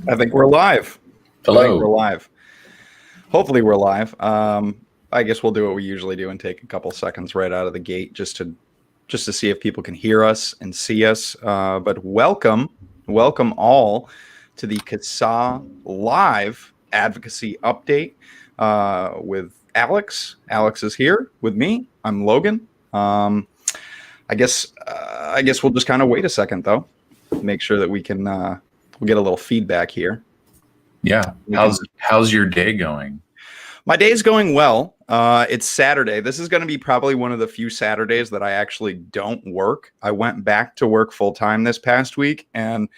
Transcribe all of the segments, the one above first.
I think we're live. Hello. I think we're live. Hopefully we're live. I guess we'll do what we usually do and take a couple seconds right out of the gate just to see if people can hear us and see us. But welcome all to the CASA Live Advocacy Update with Alex. Alex is here with me. I'm Logan. I guess we'll just kind of wait a second though. Make sure that we can we'll get a little feedback here. Yeah. How's your day going? My day's going well. It's Saturday. This is going to be probably one of the few Saturdays that I actually don't work. I went back to work full time this past week, and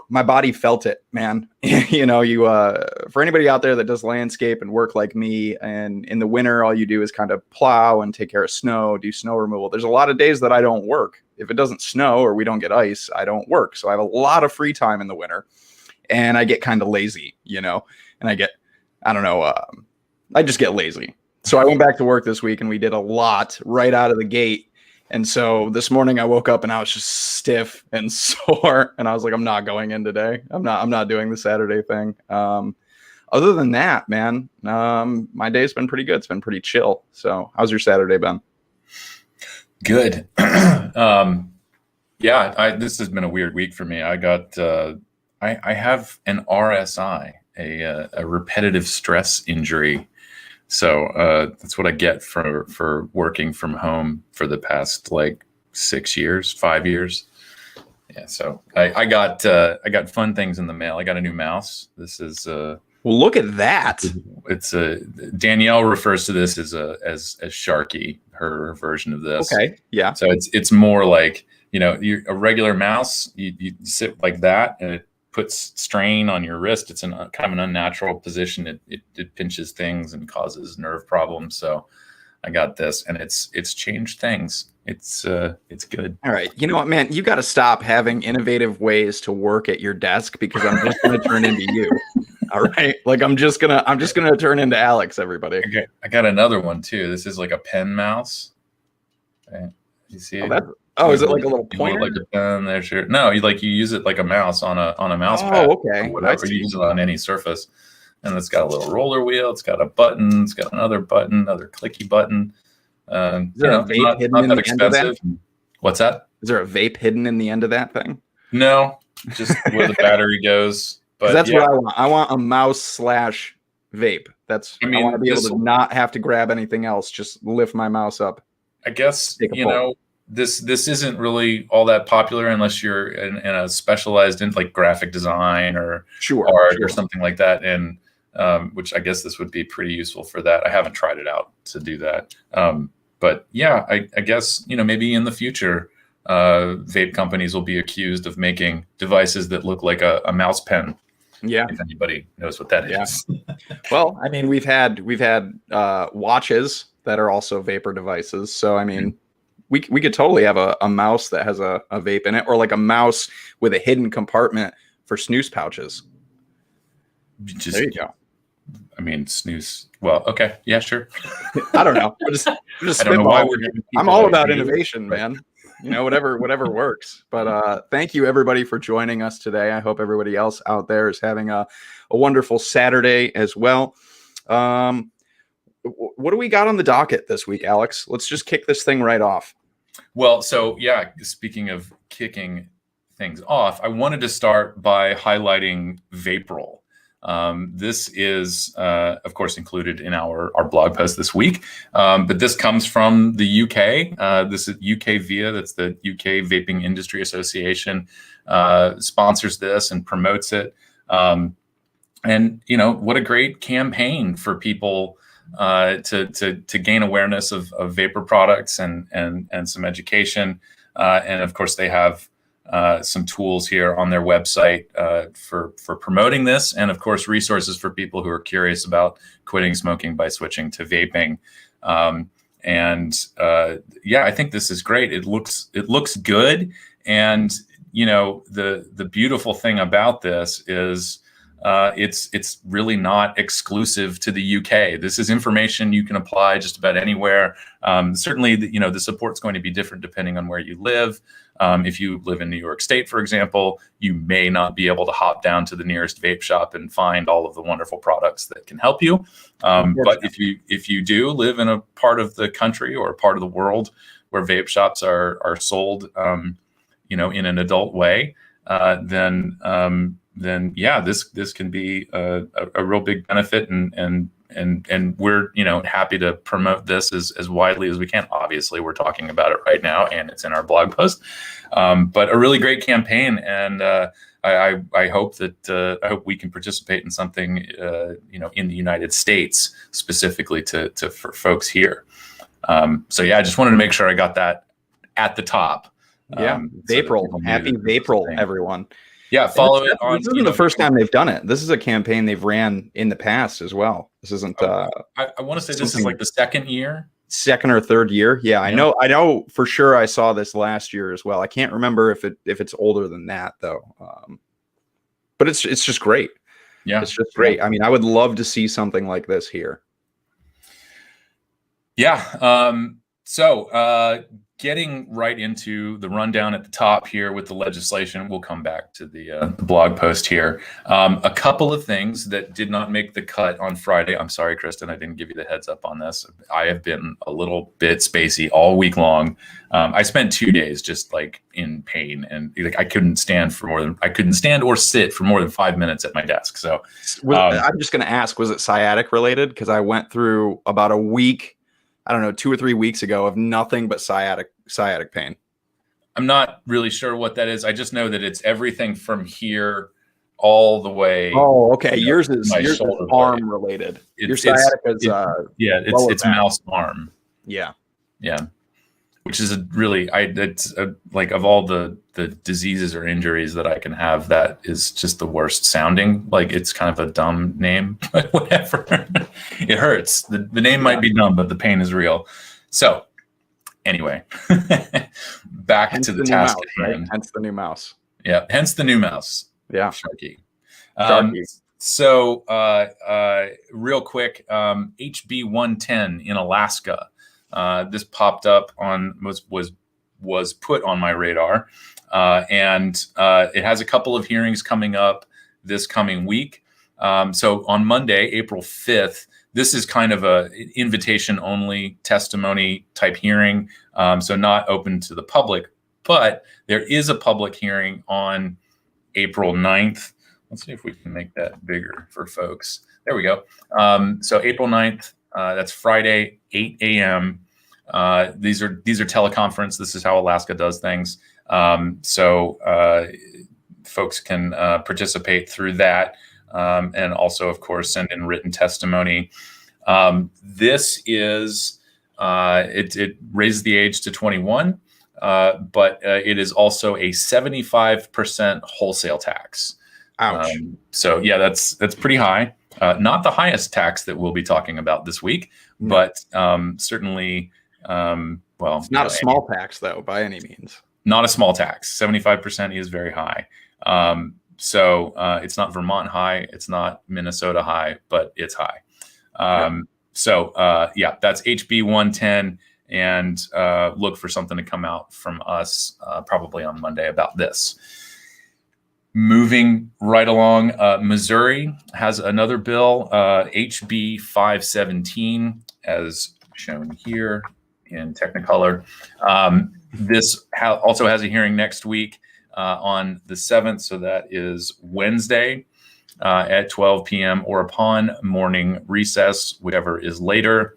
my body felt it, man. For anybody out there that does landscape and work like me, and in the winter, all you do is kind of plow and take care of snow, do snow removal. There's a lot of days that I don't work. If it doesn't snow or we don't get ice, I don't work. So I have a lot of free time in the winter, and I get kind of lazy, and I just get lazy. So I went back to work this week and we did a lot right out of the gate. And so this morning I woke up and I was just stiff and sore, and I was like, I'm not going in today. I'm not doing the Saturday thing. Other than that, man, my day's been pretty good. It's been pretty chill. So how's your Saturday been? Good. This has been a weird week for me. I got, I have an RSI, a repetitive stress injury. So that's what I get for working from home for the past 5 years. Yeah. So I got fun things in the mail. I got a new mouse. This is well, look at that. It's Danielle refers to this as Sharky, her version of this. Okay. Yeah. So it's more like, you're a regular mouse, you sit like that and it puts strain on your wrist. It's in kind of an unnatural position. It pinches things and causes nerve problems. So I got this, and it's changed things. It's good. All right. You know what, man? You got to stop having innovative ways to work at your desk, because I'm just going to turn into you. All right. Like I'm just gonna turn into Alex, everybody. Okay. I got another one too. This is like a pen mouse. Okay. You see it? Is it like a little pointer? Like a pen. There's your you use it like a mouse on a mouse pad. Oh, okay. Or whatever. You use it on any surface. And it's got a little roller wheel. It's got a button. It's got another button, another clicky button. Is there a vape hidden in the end of that? What's that? Is there a vape hidden in the end of that thing? No, just where the battery goes. But that's what I want. I want a mouse / vape. I want to be able to not have to grab anything else. Just lift my mouse up. I guess, this isn't really all that popular unless you're in a specialized in like graphic design or art or something like that. And which I guess this would be pretty useful for that. I haven't tried it out to do that. But yeah, I guess, maybe in the future, vape companies will be accused of making devices that look like a mouse pen. Yeah. If anybody knows what that is. Well, I mean, we've had watches that are also vapor devices. So, I mean, we could totally have a mouse that has a vape in it, or like a mouse with a hidden compartment for snooze pouches. There you go. I mean, snooze. Well, okay. Yeah, sure. I don't know. I don't know why I'm all about innovation, man. Whatever works. But thank you everybody for joining us today. I hope everybody else out there is having a wonderful Saturday as well. What do we got on the docket this week, Alex? Let's just kick this thing right off. Well, so yeah, speaking of kicking things off, I wanted to start by highlighting VApril. This is, of course, included in our blog post this week, but this comes from the UK. This is UK VIA, that's the UK Vaping Industry Association, sponsors this and promotes it. And what a great campaign for people to gain awareness of vapor products and some education. And of course, they have some tools here on their website for promoting this, and of course resources for people who are curious about quitting smoking by switching to vaping. I think this is great. It looks good, and the beautiful thing about this is it's really not exclusive to the UK. This is information you can apply just about anywhere. Certainly, the support's going to be different depending on where you live. If you live in New York State, for example, you may not be able to hop down to the nearest vape shop and find all of the wonderful products that can help you. But if you do live in a part of the country or a part of the world where vape shops are sold, in an adult way, then yeah, this can be a real big benefit, and we're happy to promote this as widely as we can. Obviously, we're talking about it right now, and it's in our blog post. But a really great campaign, and I hope that I hope we can participate in something in the United States specifically for folks here. So yeah, I just wanted to make sure I got that at the top. Yeah, VApril. Happy VApril, everyone. Yeah, follow it on. This isn't the first time they've done it. This is a campaign they've ran in the past as well. This isn't. I want to say this is like the second or third year. Yeah, I know for sure. I saw this last year as well. I can't remember if it's older than that though. But it's just great. Yeah, it's just great. I mean, I would love to see something like this here. Yeah. So getting right into the rundown at the top here with the legislation, we'll come back to the blog post here. A couple of things that did not make the cut on Friday. I'm sorry, Kristen, I didn't give you the heads up on this. I have been a little bit spacey all week long. I spent 2 days just like in pain, and like I couldn't stand or sit for more than 5 minutes at my desk. So I'm just going to ask, was it sciatic related? Because I went through about a week, I don't know, 2 or 3 weeks ago of nothing but sciatic pain. I'm not really sure what that is. I just know that it's everything from here all the way. Oh, okay. Yours is arm related. Your sciatic is it's mouse arm. Yeah. Yeah. Which is like of all the diseases or injuries that I can have, that is just the worst sounding. Like it's kind of a dumb name, but whatever. It hurts. The name might be dumb, but the pain is real. So anyway, back to the task at hand. Hence the new mouse. Yeah. Hence the new mouse. Yeah. Sharky. Sharky. So real quick, HB 110 in Alaska. This popped up was put on my radar, and it has a couple of hearings coming up this coming week. So on Monday, April 5th, this is kind of a invitation only testimony type hearing, so not open to the public, but there is a public hearing on April 9th. Let's see if we can make that bigger for folks. There we go. So April 9th, that's Friday, 8 a.m. These are teleconference. This is how Alaska does things. So folks can participate through that, and also, of course, send in written testimony. This is it raises the age to 21, but it is also a 75% wholesale tax. Ouch. So yeah, that's pretty high. Not the highest tax that we'll be talking about this week, but certainly. Well, it's not a small tax though, by any means. Not a small tax. 75% is very high. So it's not Vermont high, it's not Minnesota high, but it's high. So yeah, that's HB 110, and look for something to come out from us probably on Monday about this. Moving right along, Missouri has another bill, HB 517, as shown here in Technicolor. This also has a hearing next week on the 7th, so that is Wednesday at 12 p.m. or upon morning recess, whichever is later.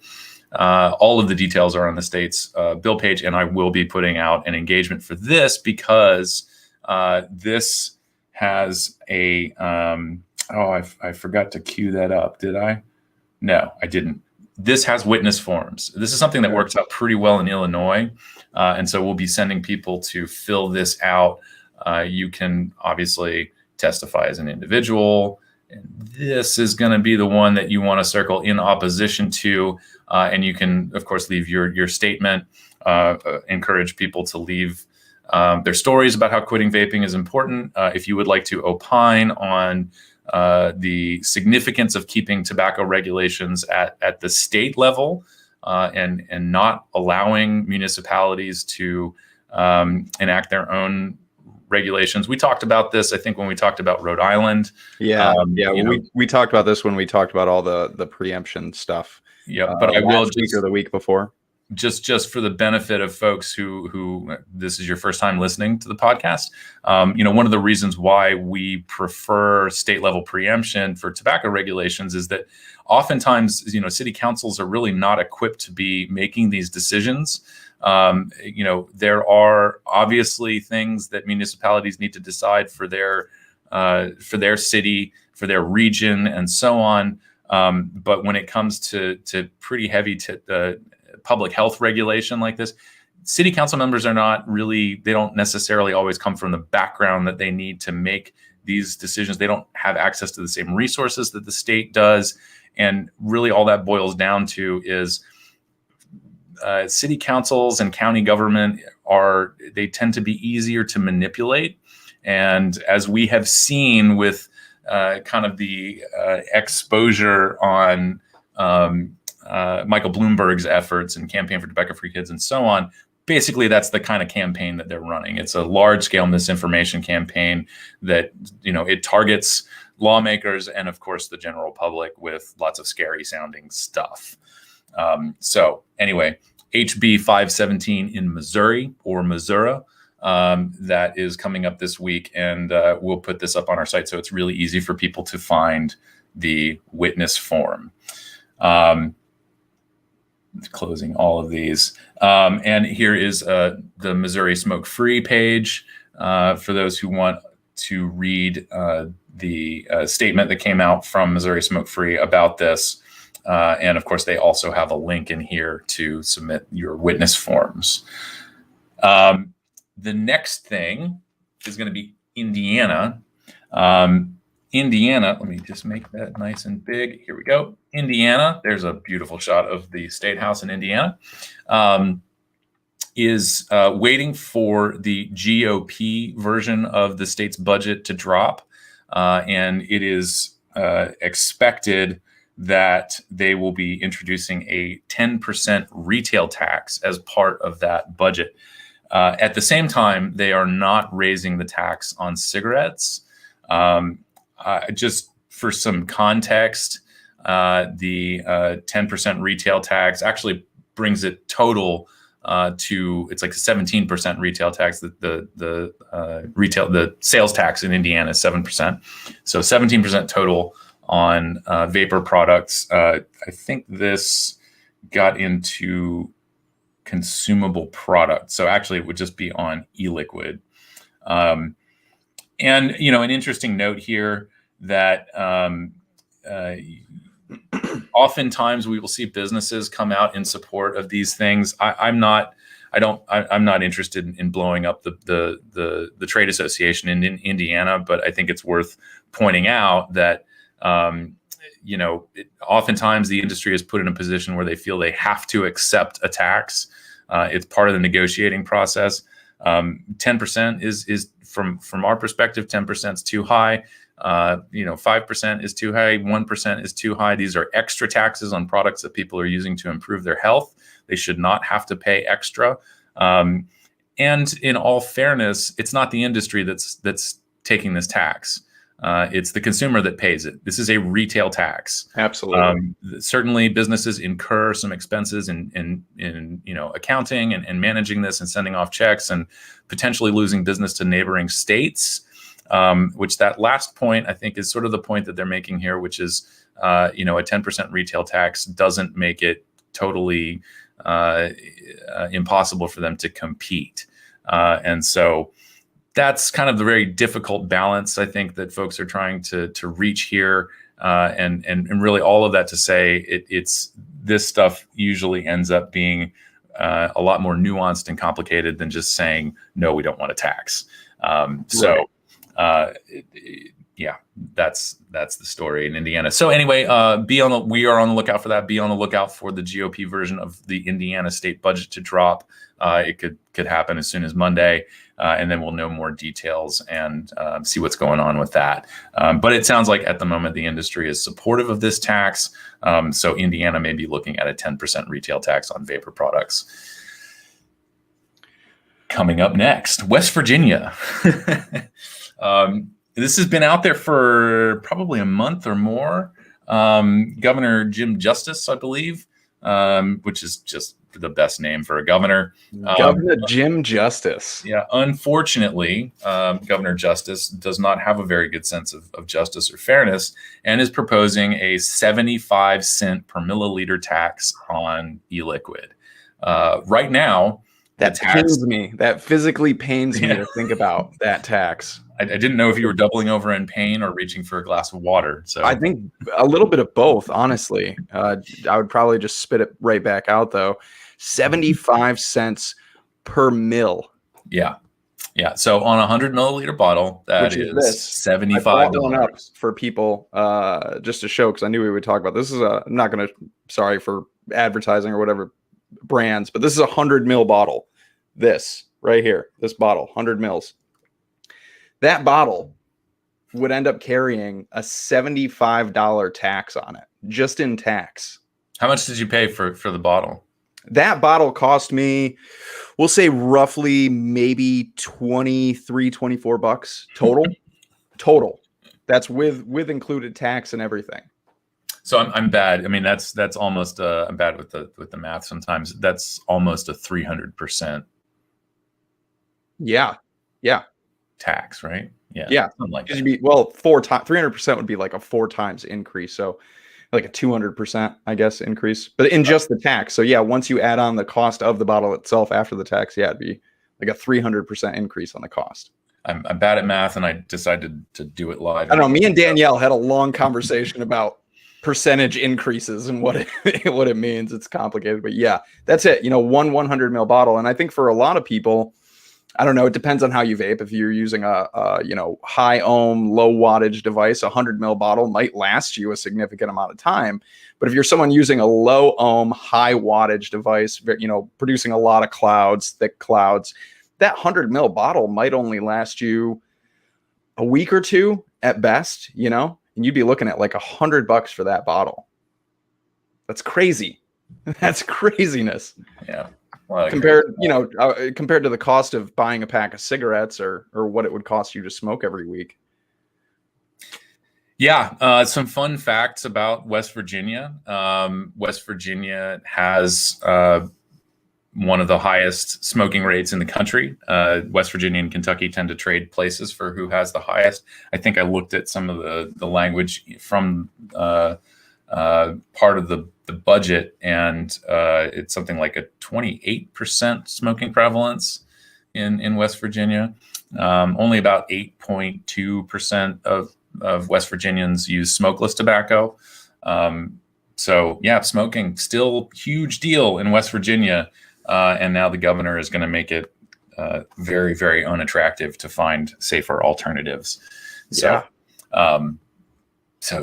All of the details are on the state's bill page, and I will be putting out an engagement for this because this has a I forgot to cue that up. Did I? No, I didn't. This has witness forms. This is something that works out pretty well in Illinois. And so we'll be sending people to fill this out. You can obviously testify as an individual. And this is going to be the one that you want to circle in opposition to. And you can, of course, leave your statement, encourage people to leave their stories about how quitting vaping is important. If you would like to opine on the significance of keeping tobacco regulations at the state level and not allowing municipalities to enact their own regulations. We talked about this, I think, when we talked about Rhode Island. Yeah, we talked about this when we talked about all the preemption stuff. Yeah, but I will last week or the week before. Just for the benefit of folks who this is your first time listening to the podcast, one of the reasons why we prefer state level preemption for tobacco regulations is that oftentimes, city councils are really not equipped to be making these decisions. There are obviously things that municipalities need to decide for their city, for their region, and so on. But when it comes to pretty heavy public health regulation like this, city council members are not really, they don't necessarily always come from the background that they need to make these decisions. They don't have access to the same resources that the state does. And really all that boils down to is city councils and county government they tend to be easier to manipulate. And as we have seen with kind of the exposure on Michael Bloomberg's efforts and Campaign for Tobacco-Free Kids and so on, basically that's the kind of campaign that they're running. It's a large-scale misinformation campaign that, it targets lawmakers and, of course, the general public with lots of scary-sounding stuff. So anyway, HB 517 in Missouri or Missouri, that is coming up this week, and we'll put this up on our site so it's really easy for people to find the witness form. Closing all of these. And here is the Missouri Smoke Free page for those who want to read the statement that came out from Missouri Smoke Free about this. And of course, they also have a link in here to submit your witness forms. The next thing is going to be Indiana. Indiana, let me just make that nice and big. Here we go. Indiana, there's a beautiful shot of the State House in Indiana, is waiting for the GOP version of the state's budget to drop. And it is expected that they will be introducing a 10% retail tax as part of that budget. At the same time, they are not raising the tax on cigarettes. Just for some context, the 10% retail tax actually brings it total to, it's like a 17% retail tax. The sales tax in Indiana is 7%. So 17% total on vapor products. I think this got into consumable products. So actually it would just be on e-liquid. And, an interesting note here that oftentimes we will see businesses come out in support of these things. I'm not interested in blowing up the trade association in Indiana, but I think it's worth pointing out that, oftentimes the industry is put in a position where they feel they have to accept a tax. It's part of the negotiating process. 10% is from our perspective, 10% is too high. 5% is too high. 1% is too high. These are extra taxes on products that people are using to improve their health. They should not have to pay extra. And in all fairness, it's not the industry that's taking this tax. It's the consumer that pays it. This is a retail tax. Absolutely. Certainly, businesses incur some expenses in accounting and managing this and sending off checks and potentially losing business to neighboring states. Which that last point I think is sort of the point that they're making here, which is a 10% retail tax doesn't make it totally impossible for them to compete. And so that's kind of the very difficult balance I think that folks are trying to reach here. And really all of that to say it's this stuff usually ends up being a lot more nuanced and complicated than just saying, no, we don't want a tax. That's the story in Indiana. So anyway, we are on the lookout for that. Be on the lookout for the GOP version of the Indiana state budget to drop. It could happen as soon as Monday, and then we'll know more details and see what's going on with that. But it sounds like at the moment the industry is supportive of this tax. So Indiana may be looking at a 10% retail tax on vapor products. Coming up next, West Virginia. This has been out there for probably a month or more. Governor Jim Justice, I believe, which is just the best name for a governor. Governor Jim Justice. Yeah, unfortunately, Governor Justice does not have a very good sense of justice or fairness, and is proposing a 75 cent per milliliter tax on e-liquid. Right now, that pains me. That physically pains me to think about that tax. I didn't know if you were doubling over in pain or reaching for a glass of water. So I think a little bit of both, honestly. I would probably just spit it right back out, though. 75 cents per mil. Yeah. Yeah. So on a 100 milliliter bottle, that is $75. I brought one up for people just to show, because I knew we would talk about this. I'm not going to, sorry for advertising or whatever brands, but this is a 100 mil bottle. This right here, this bottle, 100 mils. That bottle would end up carrying a $75 tax on it, just in tax. How much did you pay for the bottle? That bottle cost me, we'll say roughly maybe 23, 24 bucks total. Total. That's with included tax and everything. So I'm bad. I mean, that's almost I'm bad with the math sometimes. That's almost a 300%. Yeah. Tax, right? Yeah. Something like that. Be, well, 300% would be like a 4 times increase. So like a 200%, I guess, increase, but in just the tax. So yeah, once you add on the cost of the bottle itself after the tax, yeah, it'd be like a 300% increase on the cost. I'm bad at math, and I decided to do it live. I don't know. Me and Danielle had a long conversation about percentage increases and what it means. It's complicated, but yeah, that's it. 100 ml bottle. And I think for a lot of people, I don't know, it depends on how you vape. If you're using a high ohm, low wattage device, 100 ml bottle might last you a significant amount of time. But if you're someone using a low ohm, high wattage device, producing a lot of clouds, thick clouds, that 100 ml bottle might only last you a week or two at best, and you'd be looking at like $100 for that bottle. That's crazy. That's craziness. Yeah. Well, compared to the cost of buying a pack of cigarettes or what it would cost you to smoke every week. Yeah. Some fun facts about West Virginia. West Virginia has one of the highest smoking rates in the country. West Virginia and Kentucky tend to trade places for who has the highest. I think I looked at some of the language from part of the budget, and it's something like a 28% smoking prevalence in West Virginia. Only about 8.2% of West Virginians use smokeless tobacco. So yeah, smoking still huge deal in West Virginia. And now the governor is going to make it very, very unattractive to find safer alternatives. So,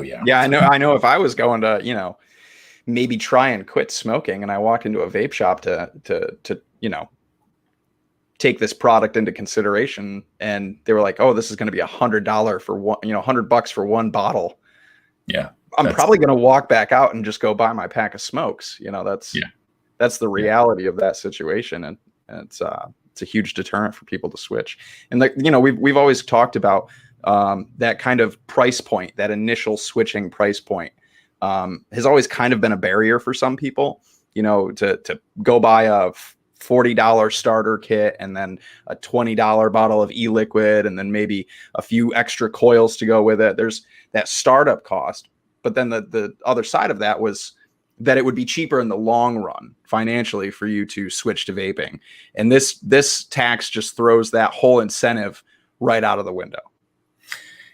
yeah. Yeah, I know if I was going to, maybe try and quit smoking, and I walked into a vape shop to take this product into consideration, and they were like, "Oh, this is going to be $100 for one, $100 for one bottle." Yeah, I'm probably going to walk back out and just go buy my pack of smokes. That's the reality of that situation, and it's a huge deterrent for people to switch. And we've always talked about that kind of price point, that initial switching price point. Has always kind of been a barrier for some people, to go buy a $40 starter kit and then a $20 bottle of e-liquid and then maybe a few extra coils to go with it. There's that startup cost. But then the other side of that was that it would be cheaper in the long run financially for you to switch to vaping. And this tax just throws that whole incentive right out of the window.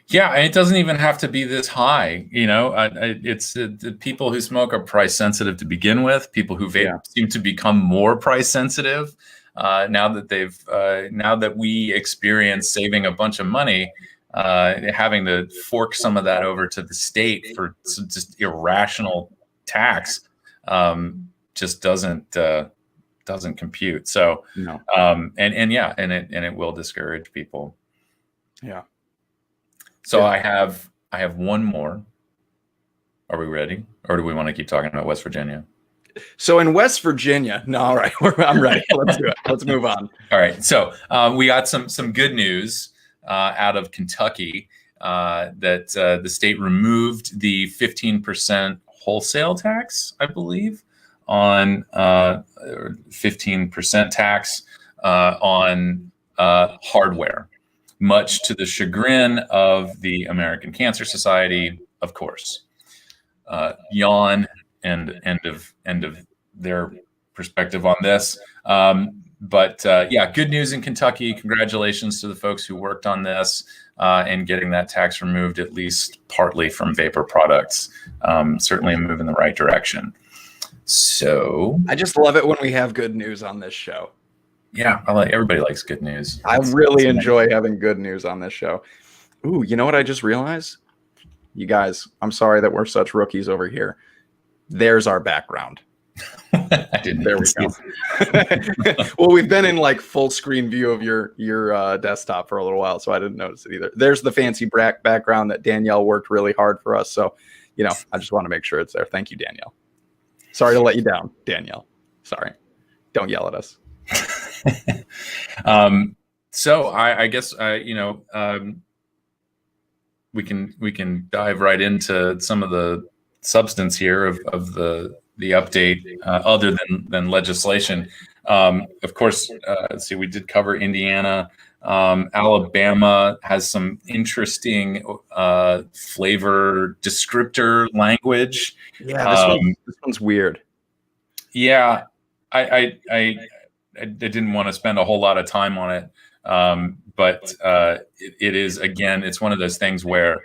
Yeah, and it doesn't even have to be this high. It's the people who smoke are price sensitive to begin with. People who vape seem to become more price sensitive now that we experience saving a bunch of money, having to fork some of that over to the state for just irrational tax just doesn't compute. So no. And it will discourage people. Yeah. So I have one more. Are we ready, or do we want to keep talking about West Virginia? So in West Virginia, no, all right, I'm ready. Let's do it. Let's move on. All right. So we got some good news out of Kentucky that the state removed the 15% wholesale tax, I believe, on 15% tax on hardware, much to the chagrin of the American Cancer Society, of course. Yawn and end of their perspective on this. But yeah, good news in Kentucky. Congratulations to the folks who worked on this and getting that tax removed, at least partly from vapor products. Certainly a move in the right direction. So I just love it when we have good news on this show. Yeah, everybody likes good news. I really enjoy having good news on this show. Ooh, you know what I just realized? You guys, I'm sorry that we're such rookies over here. There's our background. I didn't. There we go. Well, we've been in like full screen view of your desktop for a little while, so I didn't notice it either. There's the fancy background that Danielle worked really hard for us. So, you know, I just want to make sure it's there. Thank you, Danielle. Sorry to let you down, Danielle. Sorry. Don't yell at us. So I guess you know, we can dive right into some of the substance here of the update, other than legislation. Of course, let's see, we did cover Indiana. Alabama has some interesting flavor descriptor language. Yeah, this one's weird. Yeah, I didn't want to spend a whole lot of time on it, but it is, again, it's one of those things where,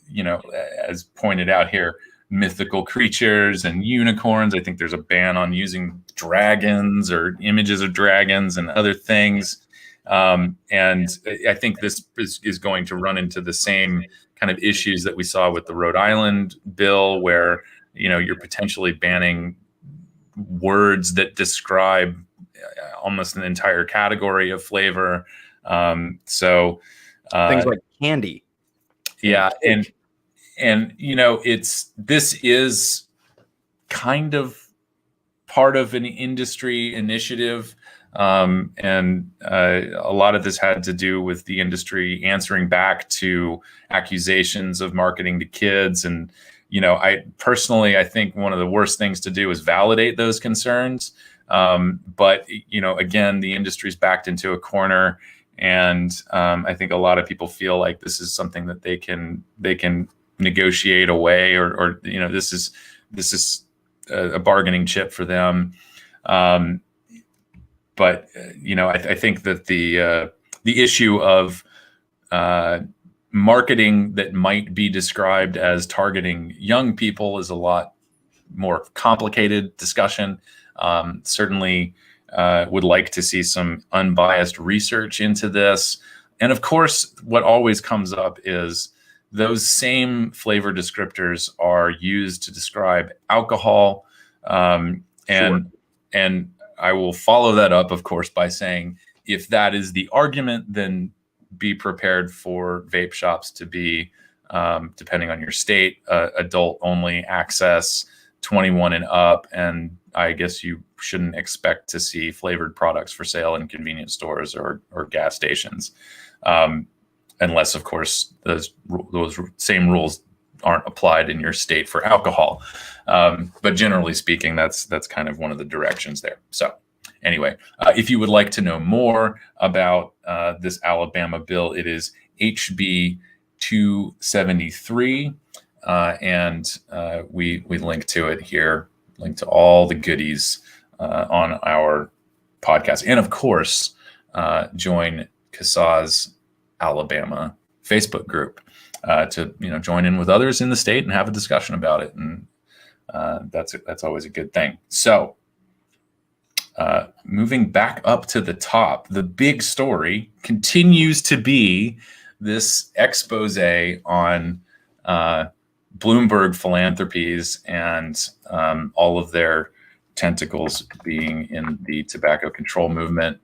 you know, as pointed out here, mythical creatures and unicorns. I think there's a ban on using dragons or images of dragons and other things. And I think this is going to run into the same kind of issues that we saw with the Rhode Island bill, where, you know, you're potentially banning words that describe almost an entire category of flavor. So things like candy. Yeah. And, you know, this is kind of part of an industry initiative. And a lot of this had to do with the industry answering back to accusations of marketing to kids. And, you know, I think one of the worst things to do is validate those concerns. But, you know, again, the industry's backed into a corner. And I think a lot of people feel like this is something that they can negotiate away, or you know, this is a bargaining chip for them. But you know, I think that the issue of marketing that might be described as targeting young people is a lot more complicated discussion. Certainly would like to see some unbiased research into this. And of course, what always comes up is those same flavor descriptors are used to describe alcohol. And I will follow that up, of course, by saying, if that is the argument, then be prepared for vape shops to be, depending on your state, adult only access, 21 and up. And I guess you shouldn't expect to see flavored products for sale in convenience stores or gas stations. Unless, of course, those same rules aren't applied in your state for alcohol. But generally speaking, that's kind of one of the directions there. So anyway, if you would like to know more about this Alabama bill, it is HB 273. And we link to it here, link to all the goodies on our podcast. And of course, join CASA's Alabama Facebook group to, you know, join in with others in the state and have a discussion about it. And that's always a good thing. So moving back up to the top, the big story continues to be this expose on Bloomberg Philanthropies and all of their tentacles being in the tobacco control movement.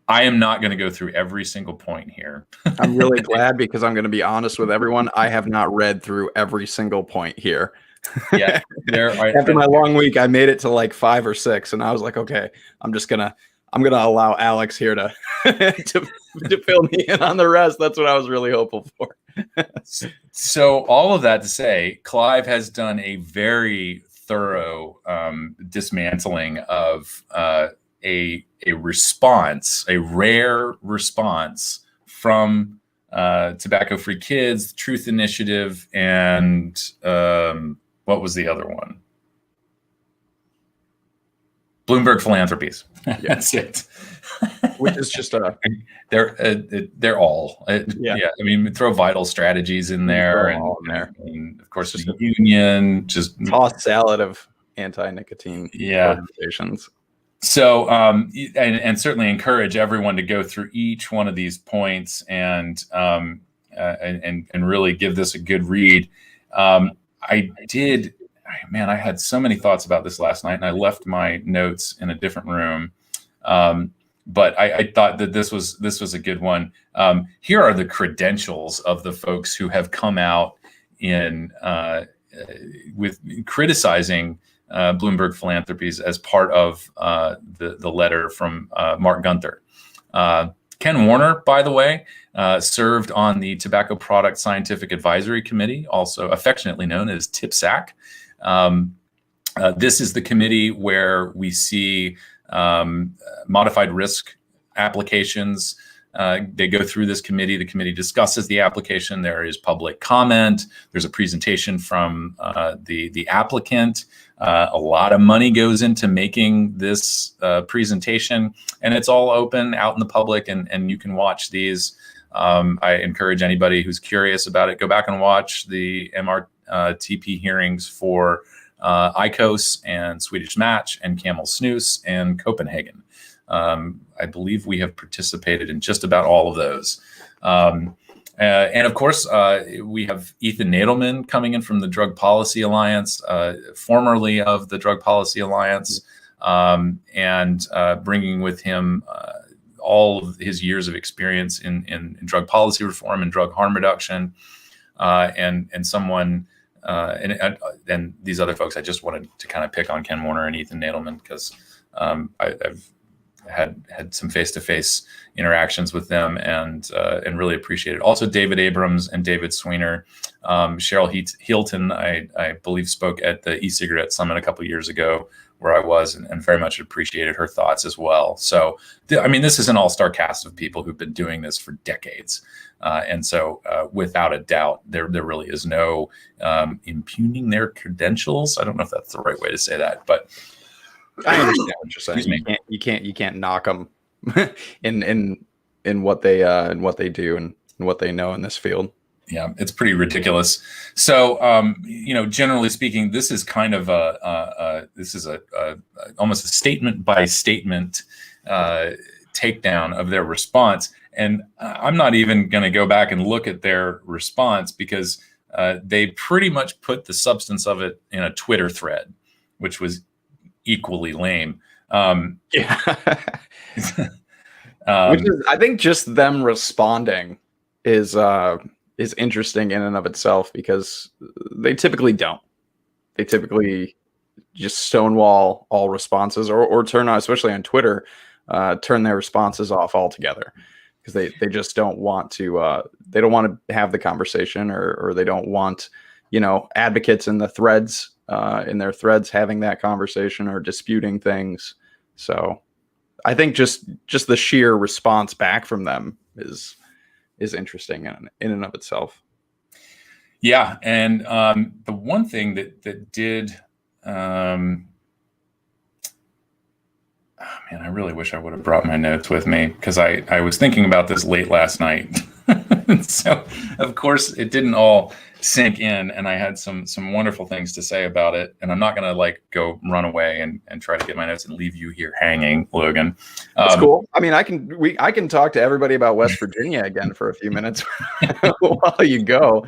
I am not going to go through every single point here. I'm really glad, because I'm going to be honest with everyone. I have not read through every single point here. Yeah, After my long week, I made it to like 5 or 6, and I was like, okay, I'm gonna allow Alex here to to fill me in on the rest. That's what I was really hopeful for. So all of that to say, Clive has done a very thorough dismantling of a response, a rare response from Tobacco Free Kids, Truth Initiative, and what was the other one? Bloomberg Philanthropies. Yeah. That's it. Which is just they're all yeah. I mean, throw Vital Strategies in there, and of course the Union, just tossed salad of anti-nicotine organizations. So and certainly encourage everyone to go through each one of these points and really give this a good read. I had so many thoughts about this last night, and I left my notes in a different room. But I thought that this was a good one. Here are the credentials of the folks who have come out in with criticizing Bloomberg Philanthropies as part of the letter from Mark Gunther. Ken Warner, by the way, served on the Tobacco Product Scientific Advisory Committee, also affectionately known as TPSAC. This is the committee where we see modified risk applications. They go through this committee. The committee discusses the application. There is public comment. There's a presentation from the applicant. A lot of money goes into making this presentation, and it's all open out in the public, and you can watch these. I encourage anybody who's curious about it, go back and watch the MRTP hearings for IQOS and Swedish Match and Camel Snus and Copenhagen. I believe we have participated in just about all of those. And of course, we have Ethan Nadelman coming in from the Drug Policy Alliance, formerly of the Drug Policy Alliance, and bringing with him all of his years of experience in drug policy reform and drug harm reduction, and someone. And these other folks, I just wanted to kind of pick on Ken Warner and Ethan Nadelman because I've had some face-to-face interactions with them and really appreciate it. Also, David Abrams and David Sweener, Cheryl Hilton, I believe spoke at the e-cigarette summit a couple of years ago where I was, and very much appreciated her thoughts as well. So, I mean, this is an all-star cast of people who've been doing this for decades. And so without a doubt, there really is no impugning their credentials. I don't know if that's the right way to say that, but I understand what you're saying. You can't knock them in what they do and what they know in this field. Yeah, it's pretty ridiculous. So, generally speaking, this is kind of almost a statement by statement takedown of their response. And I'm not even going to go back and look at their response because they pretty much put the substance of it in a Twitter thread, which was equally lame. Which is, I think, just them responding is interesting in and of itself because they typically don't. They typically just stonewall all responses or turn on, especially on Twitter, turn their responses off altogether. Because they just don't want to they don't want to have the conversation or they don't want advocates in the threads in their threads having that conversation or disputing things. So I think just the sheer response back from them is interesting in and of itself. Yeah, and the one thing that did I really wish I would have brought my notes with me because I was thinking about this late last night. So, of course, it didn't all sink in, and I had some wonderful things to say about it. And I'm not going to go run away and try to get my notes and leave you here hanging, Logan. That's cool. I mean, I can talk to everybody about West Virginia again for a few minutes while you go.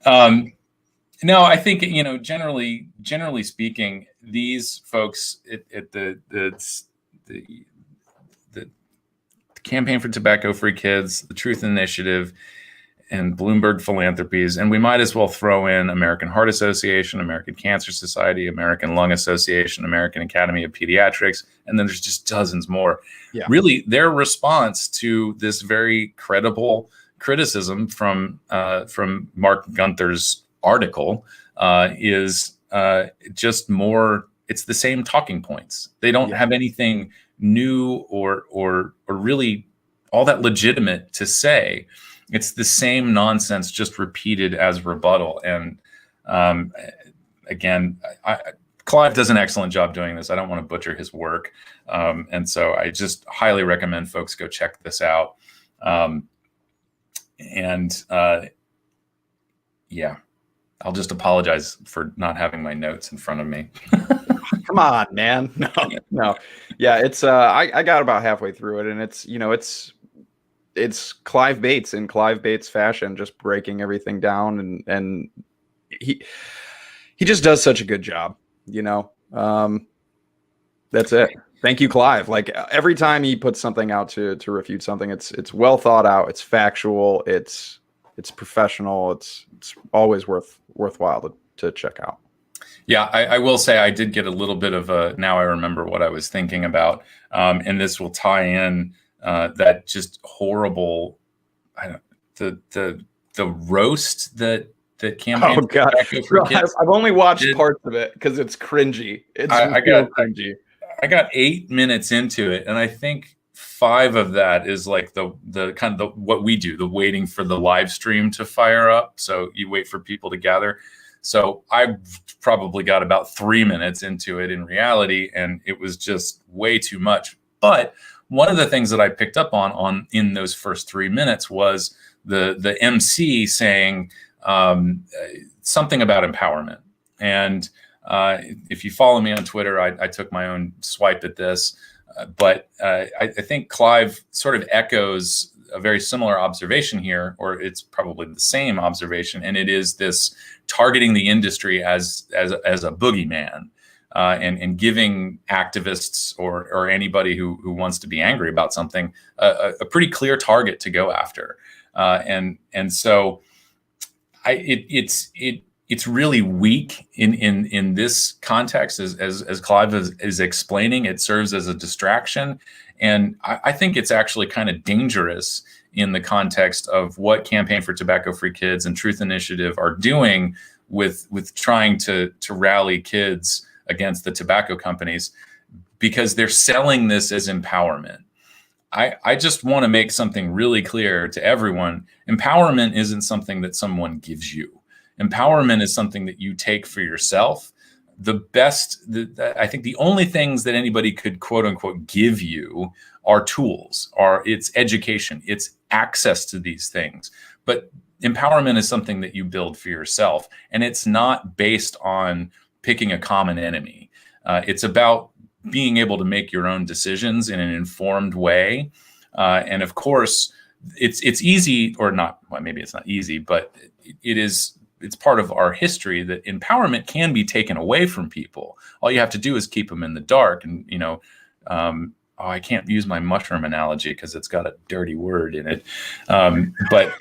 No, I think generally speaking, these folks at the Campaign for Tobacco-Free Kids, the Truth Initiative, and Bloomberg Philanthropies. And we might as well throw in American Heart Association, American Cancer Society, American Lung Association, American Academy of Pediatrics, and then there's just dozens more. Yeah. Really, their response to this very credible criticism from Mark Gunther's article is just more. It's the same talking points. They don't have anything new or really all that legitimate to say. It's the same nonsense just repeated as rebuttal. And again, Clive does an excellent job doing this. I don't want to butcher his work. And so I just highly recommend folks go check this out. Yeah, I'll just apologize for not having my notes in front of me. Come on, man. No. Yeah, it's I got about halfway through it, and it's Clive Bates in Clive Bates fashion, just breaking everything down, and he just does such a good job, That's it. Thank you, Clive. Like every time he puts something out to refute something, it's well thought out, it's factual, it's professional, it's always worthwhile to check out. Yeah, I will say I did get a little bit of a, now I remember what I was thinking about, and this will tie in that just horrible, the roast that Campaign. Oh God, I've only watched parts of it because it's cringy. I got cringy. I got 8 minutes into it, and I think 5 of that is like the kind of what we do, the waiting for the live stream to fire up. So you wait for people to gather. So I probably got about 3 minutes into it in reality, and it was just way too much. But one of the things that I picked up on in those first 3 minutes was the MC saying something about empowerment. And if you follow me on Twitter, I took my own swipe at this, but I think Clive sort of echoes a very similar observation here, or it's probably the same observation, and it is this targeting the industry as a boogeyman, and giving activists or anybody who wants to be angry about something a pretty clear target to go after, and so it's really weak in this context, as Clive is explaining. It serves as a distraction, and I think it's actually kind of dangerous in the context of what Campaign for Tobacco-Free Kids and Truth Initiative are doing with trying to rally kids against the tobacco companies, because they're selling this as empowerment. I just want to make something really clear to everyone. Empowerment isn't something that someone gives you. Empowerment is something that you take for yourself. I think the only things that anybody could quote unquote give you are tools, it's education, it's access to these things. But empowerment is something that you build for yourself, and it's not based on picking a common enemy. It's about being able to make your own decisions in an informed way. And of course, it's easy, or not, well, maybe it's not easy, but it's part of our history that empowerment can be taken away from people. All you have to do is keep them in the dark. And, I can't use my mushroom analogy because it's got a dirty word in it. But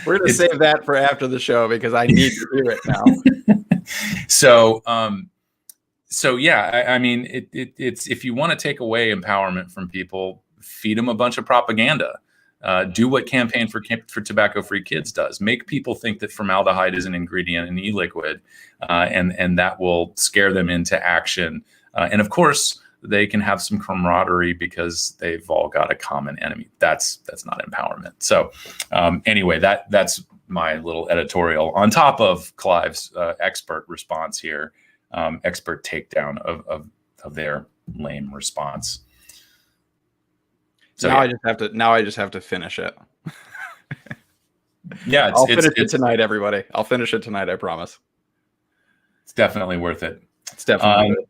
we're going to save that for after the show because I need to hear it now. So yeah, I mean, it's if you want to take away empowerment from people, feed them a bunch of propaganda. Do what Campaign for Tobacco-Free Kids does. Make people think that formaldehyde is an ingredient in e-liquid, and that will scare them into action. And of course, they can have some camaraderie because they've all got a common enemy. That's not empowerment. So anyway, that's my little editorial on top of Clive's expert response here, expert takedown of their lame response. So now I just have to finish it. Yeah, I'll finish it tonight, everybody. I'll finish it tonight, I promise. It's definitely worth it. It's definitely worth it.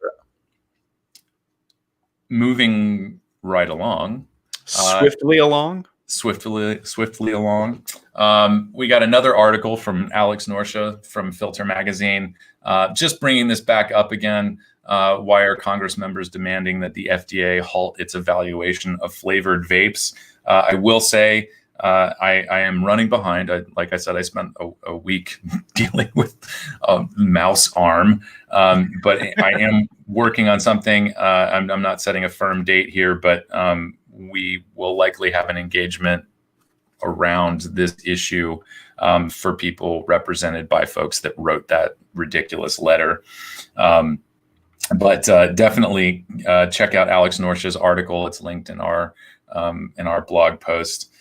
Moving right along. Swiftly along? swiftly along. We got another article from Alex Norcia from Filter Magazine, just bringing this back up again. Why are Congress members demanding that the FDA halt its evaluation of flavored vapes? I will say I am running behind. Like I said, I spent a week dealing with a mouse arm, but I am working on something. I'm not setting a firm date here, but we will likely have an engagement around this issue for people represented by folks that wrote that ridiculous letter. But definitely check out Alex Norcia's article. It's linked in our blog post,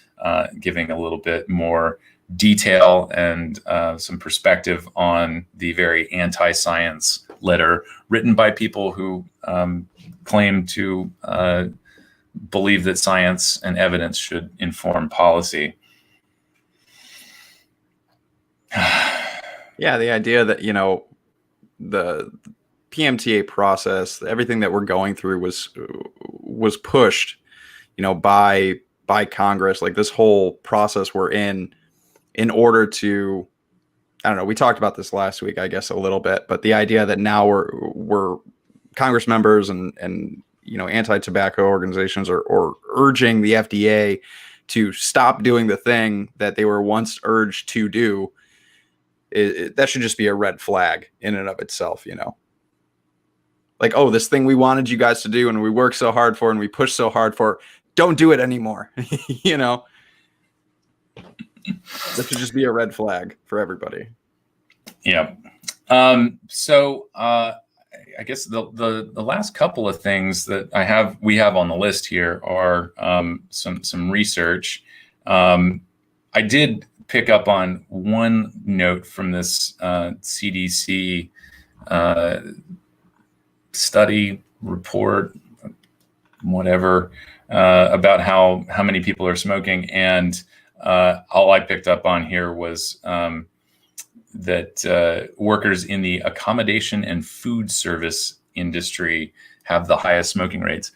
giving a little bit more detail and some perspective on the very anti-science letter written by people who claim to believe that science and evidence should inform policy. Yeah, the idea that, the PMTA process, everything that we're going through was pushed, by Congress. Like, this whole process we're in order to, I don't know, we talked about this last week, I guess, a little bit, but the idea that now we're Congress members and anti-tobacco organizations are urging the FDA to stop doing the thing that they were once urged to do. That should just be a red flag in and of itself, Like, oh, this thing we wanted you guys to do and we worked so hard for and we pushed so hard for, don't do it anymore. That should just be a red flag for everybody. Yeah. So I guess the last couple of things that we have on the list here are some research. I did pick up on one note from this CDC study report, whatever, about how many people are smoking, and all I picked up on here was that workers in the accommodation and food service industry have the highest smoking rates.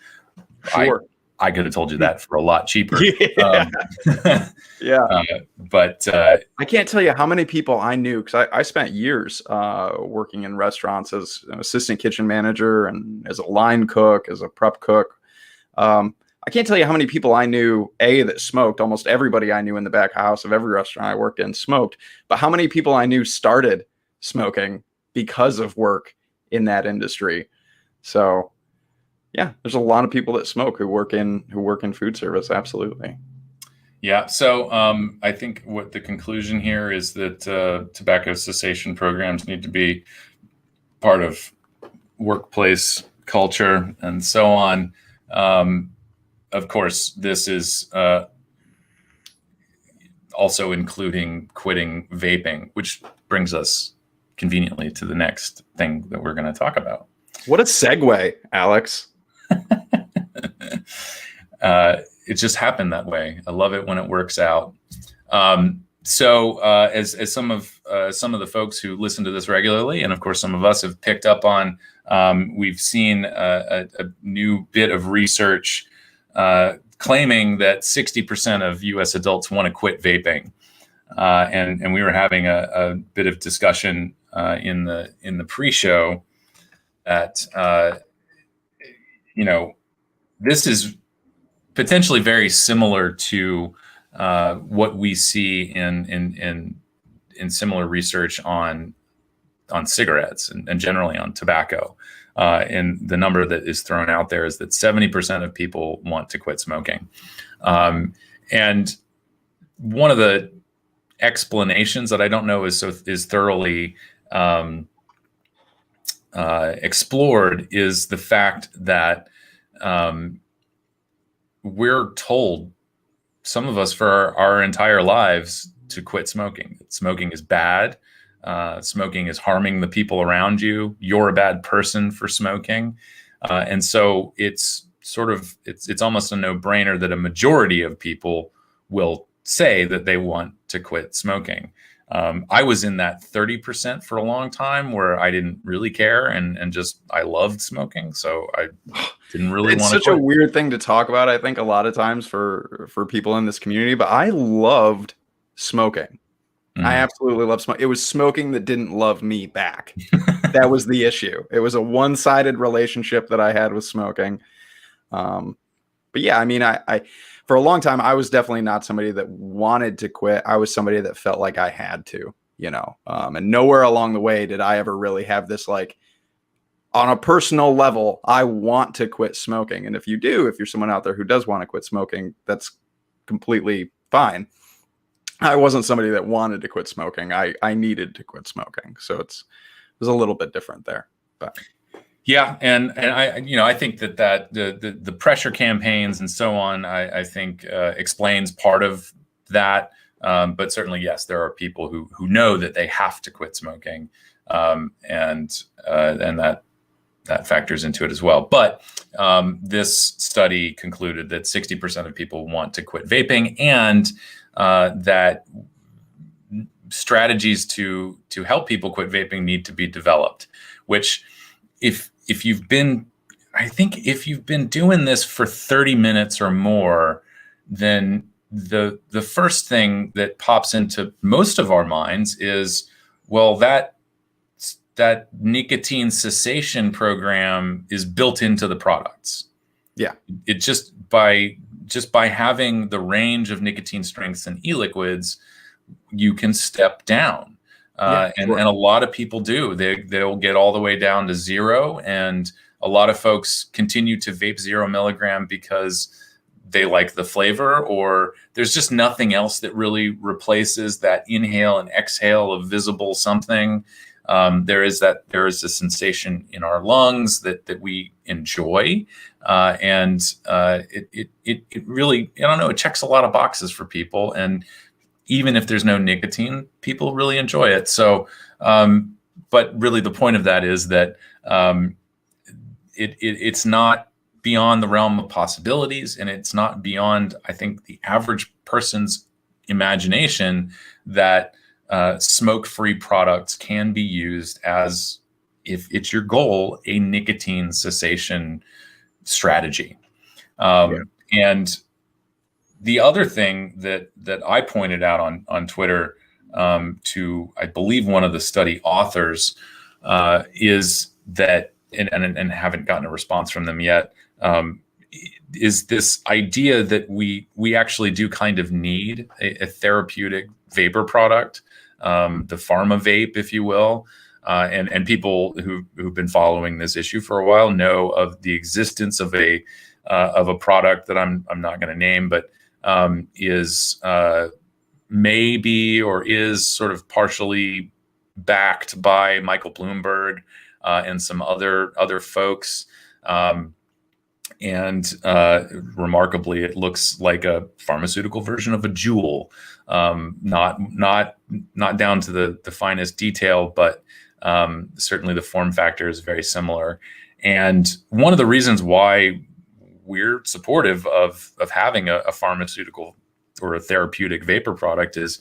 Sure. I could have told you that for a lot cheaper. Yeah. Yeah. But I can't tell you how many people I knew, because I spent years working in restaurants as an assistant kitchen manager and as a line cook, as a prep cook. I can't tell you how many people I knew, that smoked. Almost everybody I knew in the back house of every restaurant I worked in smoked. But how many people I knew started smoking because of work in that industry. So, yeah, there's a lot of people that smoke who work in food service. Absolutely. Yeah. So I think what the conclusion here is that tobacco cessation programs need to be part of workplace culture and so on. Of course, this is also including quitting vaping, which brings us conveniently to the next thing that we're going to talk about. What a segue, Alex. It just happened that way. I love it when it works out. So as some of the folks who listen to this regularly, and of course some of us have picked up on, we've seen a new bit of research claiming that 60% of U.S. adults want to quit vaping, and we were having a bit of discussion in the pre-show that this is potentially very similar to what we see in similar research on cigarettes and generally on tobacco. And the number that is thrown out there is that 70% of people want to quit smoking. And one of the explanations that I don't know is thoroughly explored is the fact that we're told, some of us for our entire lives, to quit smoking. Smoking is bad. Smoking is harming the people around you. You're a bad person for smoking. And so it's almost a no-brainer that a majority of people will say that they want to quit smoking. I was in that 30% for a long time where I didn't really care and just I loved smoking, so I didn't really It's want to such a quit. weird thing to talk about, I think, a lot of times for people in this community, but I loved smoking. I Mhm. absolutely love smoking. It was smoking that didn't love me back. That was the issue. It was a one-sided relationship that I had with smoking. Um, but yeah, I mean, I for a long time I was definitely not somebody that wanted to quit. I was somebody that felt like I had to, and nowhere along the way did I ever really have this like on a personal level, I want to quit smoking. And if you're someone out there who does want to quit smoking, that's completely fine. I wasn't somebody that wanted to quit smoking. I needed to quit smoking. So it was a little bit different there. But Yeah, and I think that the pressure campaigns and so on, I think explains part of that. But certainly, yes, there are people who know that they have to quit smoking, and that factors into it as well. But this study concluded that 60% of people want to quit vaping, and that strategies to help people quit vaping need to be developed. Which, if you've been, I think if you've been doing this for 30 minutes or more, then the first thing that pops into most of our minds is, well, that nicotine cessation program is built into the products. yeah, It just by having the range of nicotine strengths and e-liquids, you can step down. yeah, And sure. a lot of people do. They'll get all the way down to zero, and a lot of folks continue to vape 0 milligram because they like the flavor, or there's just nothing else that really replaces that inhale and exhale of visible something. There is a sensation in our lungs that we enjoy, and it really, I don't know, it checks a lot of boxes for people, and even if there's no nicotine, people really enjoy it. So, but really, the point of that is that it's not beyond the realm of possibilities, and it's not beyond, I think, the average person's imagination that smoke-free products can be used as, if it's your goal, a nicotine cessation strategy. Yeah. And the other thing that I pointed out on Twitter to, I believe, one of the study authors is that, and haven't gotten a response from them yet, is this idea that we actually do kind of need a therapeutic vapor product, the pharma vape, if you will. And people who've been following this issue for a while know of the existence of a product that I'm not going to name, but is maybe, or is sort of partially backed by Michael Bloomberg and some other folks. And remarkably, it looks like a pharmaceutical version of a Juul, not down to the finest detail, but certainly the form factor is very similar. And one of the reasons why we're supportive of having a pharmaceutical or a therapeutic vapor product is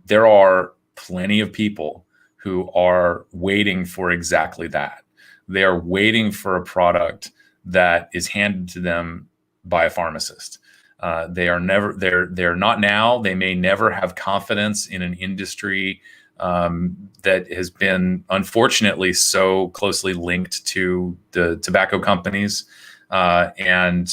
there are plenty of people who are waiting for exactly that. They are waiting for a product that is handed to them by a pharmacist. They're not now. They may never have confidence in an industry that has been, unfortunately, so closely linked to the tobacco companies, and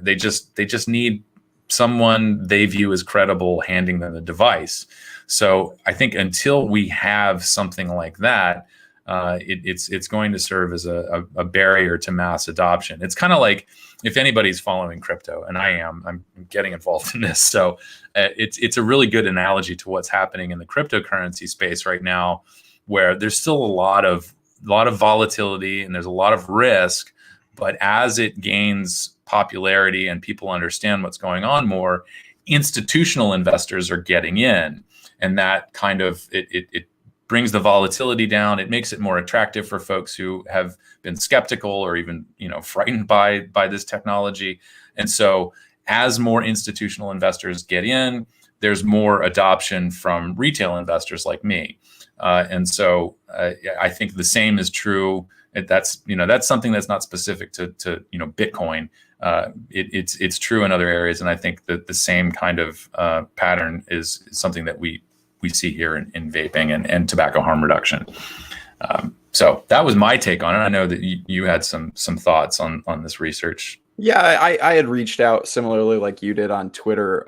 they just need someone they view as credible handing them the device. So I think until we have something like that, it's going to serve as a barrier to mass adoption. It's kind of like, if anybody's following crypto, and I'm getting involved in this. So it's a really good analogy to what's happening in the cryptocurrency space right now, where there's still a lot of volatility and there's a lot of risk. But as it gains popularity and people understand what's going on more, institutional investors are getting in, and that kind of it brings the volatility down. It makes it more attractive for folks who have been skeptical or even frightened by this technology. And so as more institutional investors get in, there's more adoption from retail investors like me. And so I think the same is true. That's something that's not specific to Bitcoin. It's true in other areas, and I think that the same kind of pattern is something that we see here in vaping and tobacco harm reduction. So that was my take on it. I know that you had some thoughts on this research. Yeah, I had reached out similarly like you did on Twitter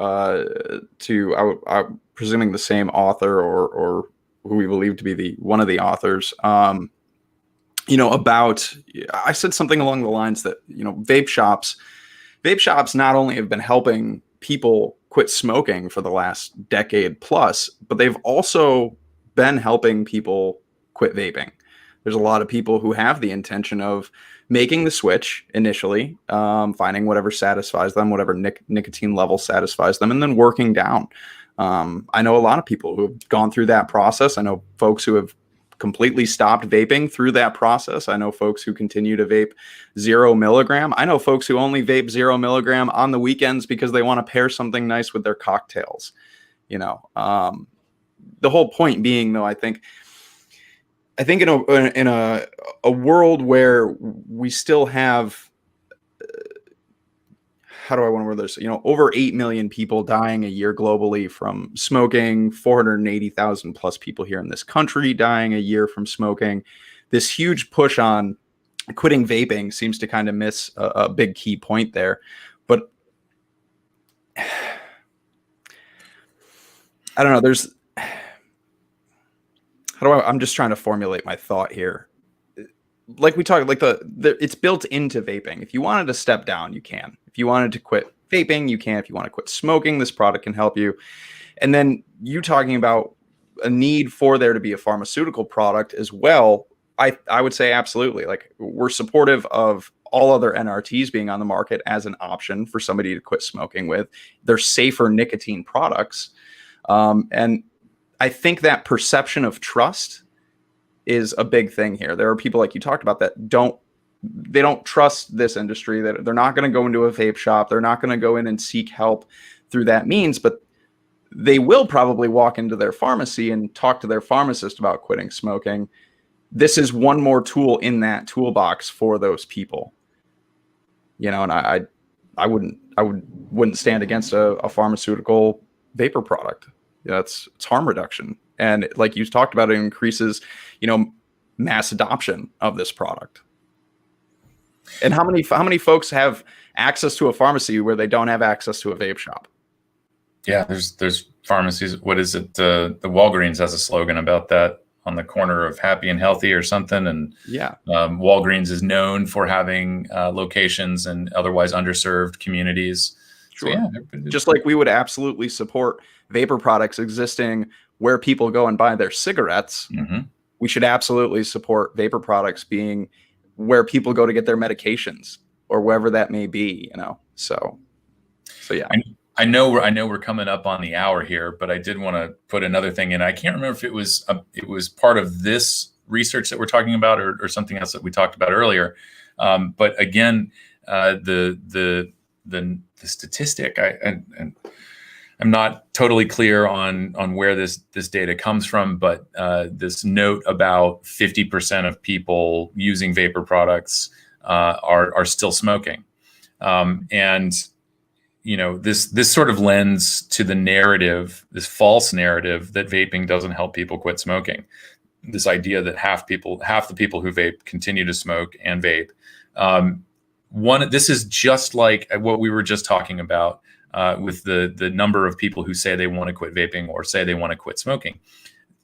to I'm presuming the same author or who we believe to be one of the authors. About, I said something along the lines that, vape shops not only have been helping people quit smoking for the last decade plus, but they've also been helping people quit vaping. There's a lot of people who have the intention of making the switch initially, finding whatever satisfies them, whatever nicotine level satisfies them, and then working down. I know a lot of people who have gone through that process. I know folks who have completely stopped vaping through that process. I know folks who continue to vape 0 milligram. I know folks who only vape 0 milligram on the weekends because they want to pair something nice with their cocktails. The whole point being, though, I think in a world where we still have, how do I want to word this? Over 8 million people dying a year globally from smoking, 480,000 plus people here in this country dying a year from smoking. This huge push on quitting vaping seems to kind of miss a big key point there. But I don't know. I'm just trying to formulate my thought here. Like we talked, like it's built into vaping. If you wanted to step down, you can. If you wanted to quit vaping, you can. If you want to quit smoking, this product can help you. And then you talking about a need for there to be a pharmaceutical product as well. I would say absolutely. Like, we're supportive of all other NRTs being on the market as an option for somebody to quit smoking with. They're safer nicotine products. And I think that perception of trust is a big thing here. There are people, like you talked about, that don't trust this industry, that they're not going to go into a vape shop. They're not going to go in and seek help through that means, but they will probably walk into their pharmacy and talk to their pharmacist about quitting smoking. This is one more tool in that toolbox for those people. And I wouldn't stand against a pharmaceutical vapor product. It's harm reduction. And like you talked about, it increases, mass adoption of this product. And how many folks have access to a pharmacy where they don't have access to a vape shop? Yeah, there's pharmacies. What is it? The Walgreens has a slogan about that, on the corner of happy and healthy or something. And yeah, Walgreens is known for having locations in otherwise underserved communities. Sure. So, yeah, just like we would absolutely support vapor products existing where people go and buy their cigarettes, we should absolutely support vapor products being where people go to get their medications or wherever that may be, So yeah. I know we're coming up on the hour here, but I did want to put another thing in. I can't remember if it was part of this research that we're talking about or something else that we talked about earlier. But again, the statistic, and I'm not totally clear on where this data comes from, but this note about 50% of people using vapor products are still smoking, and this sort of lends to the narrative, this false narrative that vaping doesn't help people quit smoking. This idea that half the people who vape continue to smoke and vape. This is just like what we were just talking about with the number of people who say they want to quit vaping or say they want to quit smoking.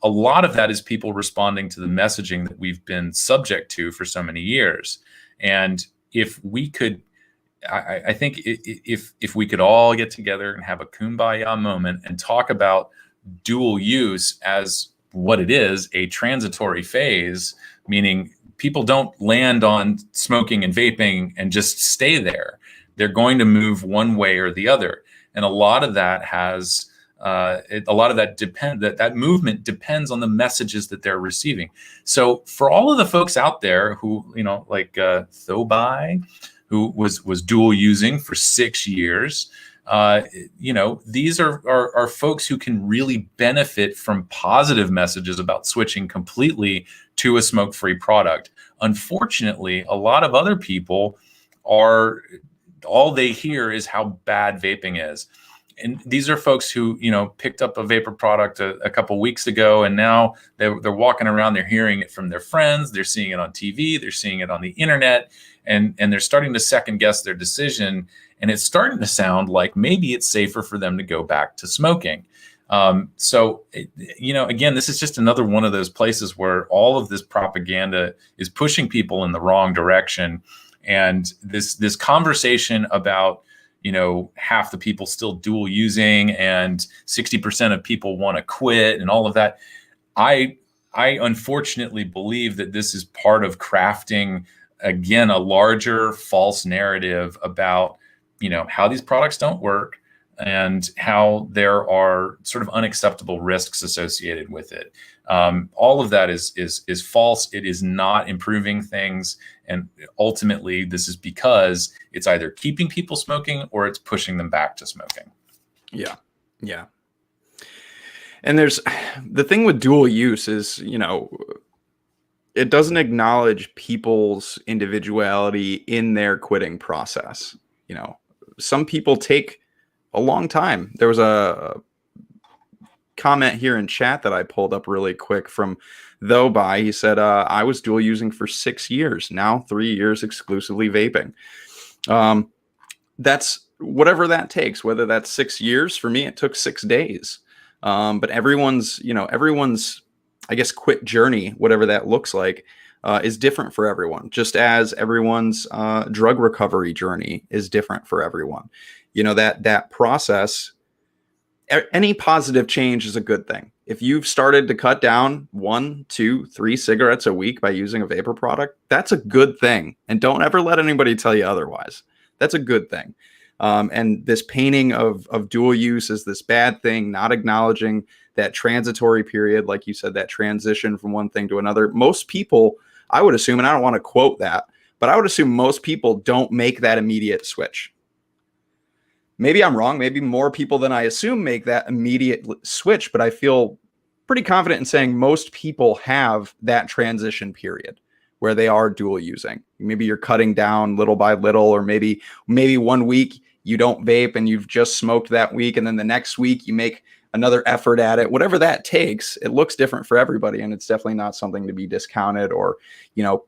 A lot of that is people responding to the messaging that we've been subject to for so many years. And if we could, I think if we could all get together and have a kumbaya moment and talk about dual use as what it is, a transitory phase, meaning people don't land on smoking and vaping and just stay there. They're going to move one way or the other. And a lot of that that movement depends on the messages that they're receiving. So for all of the folks out there who, like Thobai, who was dual using for 6 years, these are folks who can really benefit from positive messages about switching completely to a smoke-free product. Unfortunately, a lot of other people all they hear is how bad vaping is. And these are folks who, picked up a vapor product a couple weeks ago, and now they're walking around, they're hearing it from their friends, they're seeing it on TV, they're seeing it on the internet, and they're starting to second guess their decision. And it's starting to sound like maybe it's safer for them to go back to smoking. Again, this is just another one of those places where all of this propaganda is pushing people in the wrong direction. And this conversation about, half the people still dual using and 60% of people want to quit and all of that. I unfortunately believe that this is part of crafting, again, a larger false narrative about, how these products don't work and how there are sort of unacceptable risks associated with it. All of that is false. It is not improving things. And ultimately, this is because it's either keeping people smoking or it's pushing them back to smoking. Yeah. Yeah. And there's the thing with dual use is, it doesn't acknowledge people's individuality in their quitting process. Some people take a long time. There was a comment here in chat that I pulled up really quick from Though By. He said, I was dual using for 6 years, now 3 years exclusively vaping. That's whatever that takes, whether that's 6 years. For me, it took 6 days. But everyone's, I guess, quit journey, whatever that looks like, is different for everyone, just as everyone's drug recovery journey is different for everyone. That process, any positive change is a good thing. If you've started to cut down 1, 2, 3 cigarettes a week by using a vapor product, that's a good thing. And don't ever let anybody tell you otherwise. That's a good thing. And this painting of dual use as this bad thing, not acknowledging that transitory period, like you said, that transition from one thing to another. Most people, I would assume, and I don't want to quote that, but I would assume most people don't make that immediate switch. Maybe I'm wrong. Maybe more people than I assume make that immediate switch, but I feel pretty confident in saying most people have that transition period where they are dual using. Maybe you're cutting down little by little, or maybe 1 week you don't vape and you've just smoked that week, and then the next week you make another effort at it. Whatever that takes, it looks different for everybody, and it's definitely not something to be discounted or,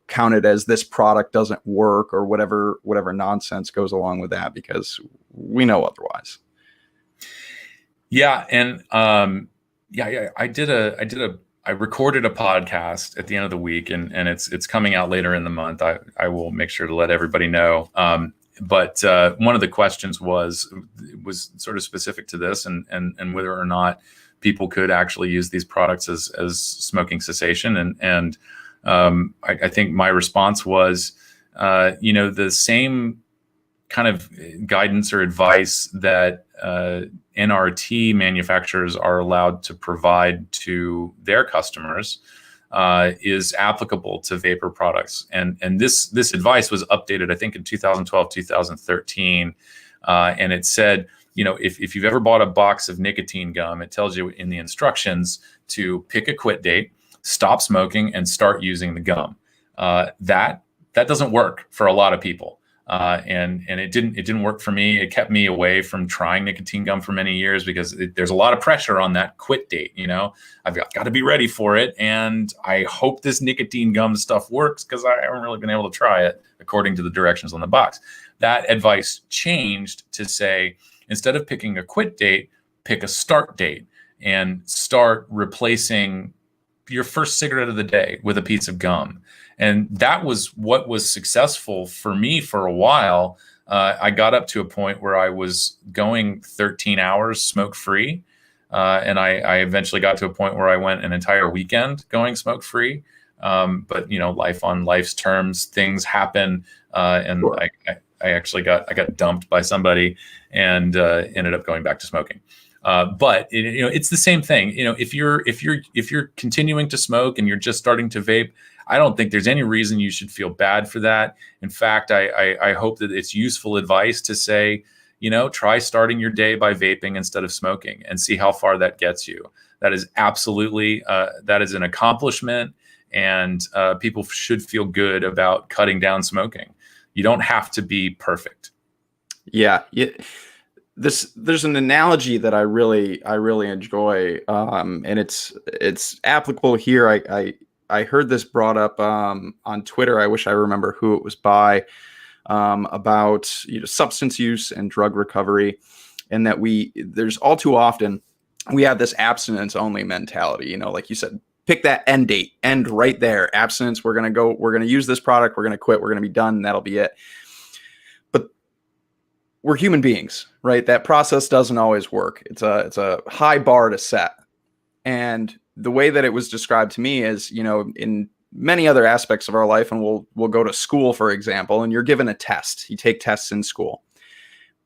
counted as this product doesn't work or whatever nonsense goes along with that, because we know otherwise. Yeah, and I recorded a podcast at the end of the week, and it's coming out later in the month. I will make sure to let everybody know. But one of the questions was sort of specific to this, and whether or not people could actually use these products as smoking cessation. And I think my response was, the same kind of guidance or advice that NRT manufacturers are allowed to provide to their customers is applicable to vapor products. And this advice was updated, I think, in 2012, 2013. And it said, if you've ever bought a box of nicotine gum, it tells you in the instructions to pick a quit date, stop smoking, and start using the gum. That doesn't work for a lot of people. And it didn't work for me. It kept me away from trying nicotine gum for many years because there's a lot of pressure on that quit date. I've got to be ready for it. And I hope this nicotine gum stuff works because I haven't really been able to try it according to the directions on the box. That advice changed to say, instead of picking a quit date, pick a start date and start replacing your first cigarette of the day with a piece of gum. And that was what was successful for me for a while. I got up to a point where I was going 13 hours smoke-free. And I eventually got to a point where I went an entire weekend going smoke-free. But, life on life's terms, things happen. And sure. I actually got dumped by somebody and ended up going back to smoking. But it's the same thing. If you're continuing to smoke and you're just starting to vape, I don't think there's any reason you should feel bad for that. In fact, I hope that it's useful advice to say, try starting your day by vaping instead of smoking and see how far that gets you. That is absolutely, that is an accomplishment, and people should feel good about cutting down smoking. You don't have to be perfect. Yeah. There's an analogy that I really enjoy, and it's applicable here. I heard this brought up on Twitter. I wish I remember who it was by, about substance use and drug recovery, and that there's all too often we have this abstinence only mentality. Like you said, pick that end date, end right there. Abstinence. We're gonna use this product. We're gonna quit. We're gonna be done. And that'll be it. But we're human beings, right? That process doesn't always work. It's a high bar to set. And the way that it was described to me is, in many other aspects of our life, and we'll go to school, for example, and you're given a test. You take tests in school.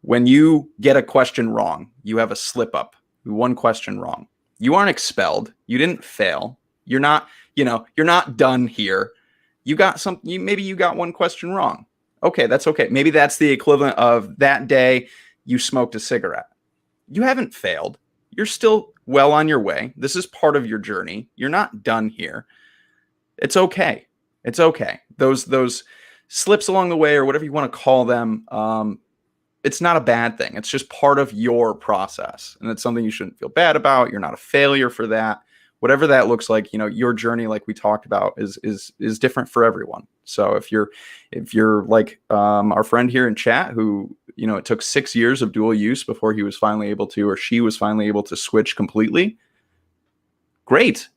When you get a question wrong, you have a slip up, one question wrong. You aren't expelled. You didn't fail. You're not done here. Maybe you got one question wrong. Okay, that's okay. Maybe that's the equivalent of that day you smoked a cigarette. You haven't failed. You're still well on your way. This is part of your journey. You're not done here. It's okay. It's okay. Those slips along the way, or whatever you want to call them, it's not a bad thing. It's just part of your process, and it's something you shouldn't feel bad about. You're not a failure for that. Whatever that looks like, your journey, like we talked about, is different for everyone. So if you're like our friend here in chat, who it took 6 years of dual use before he was finally able to, or she was finally able to switch completely. Great.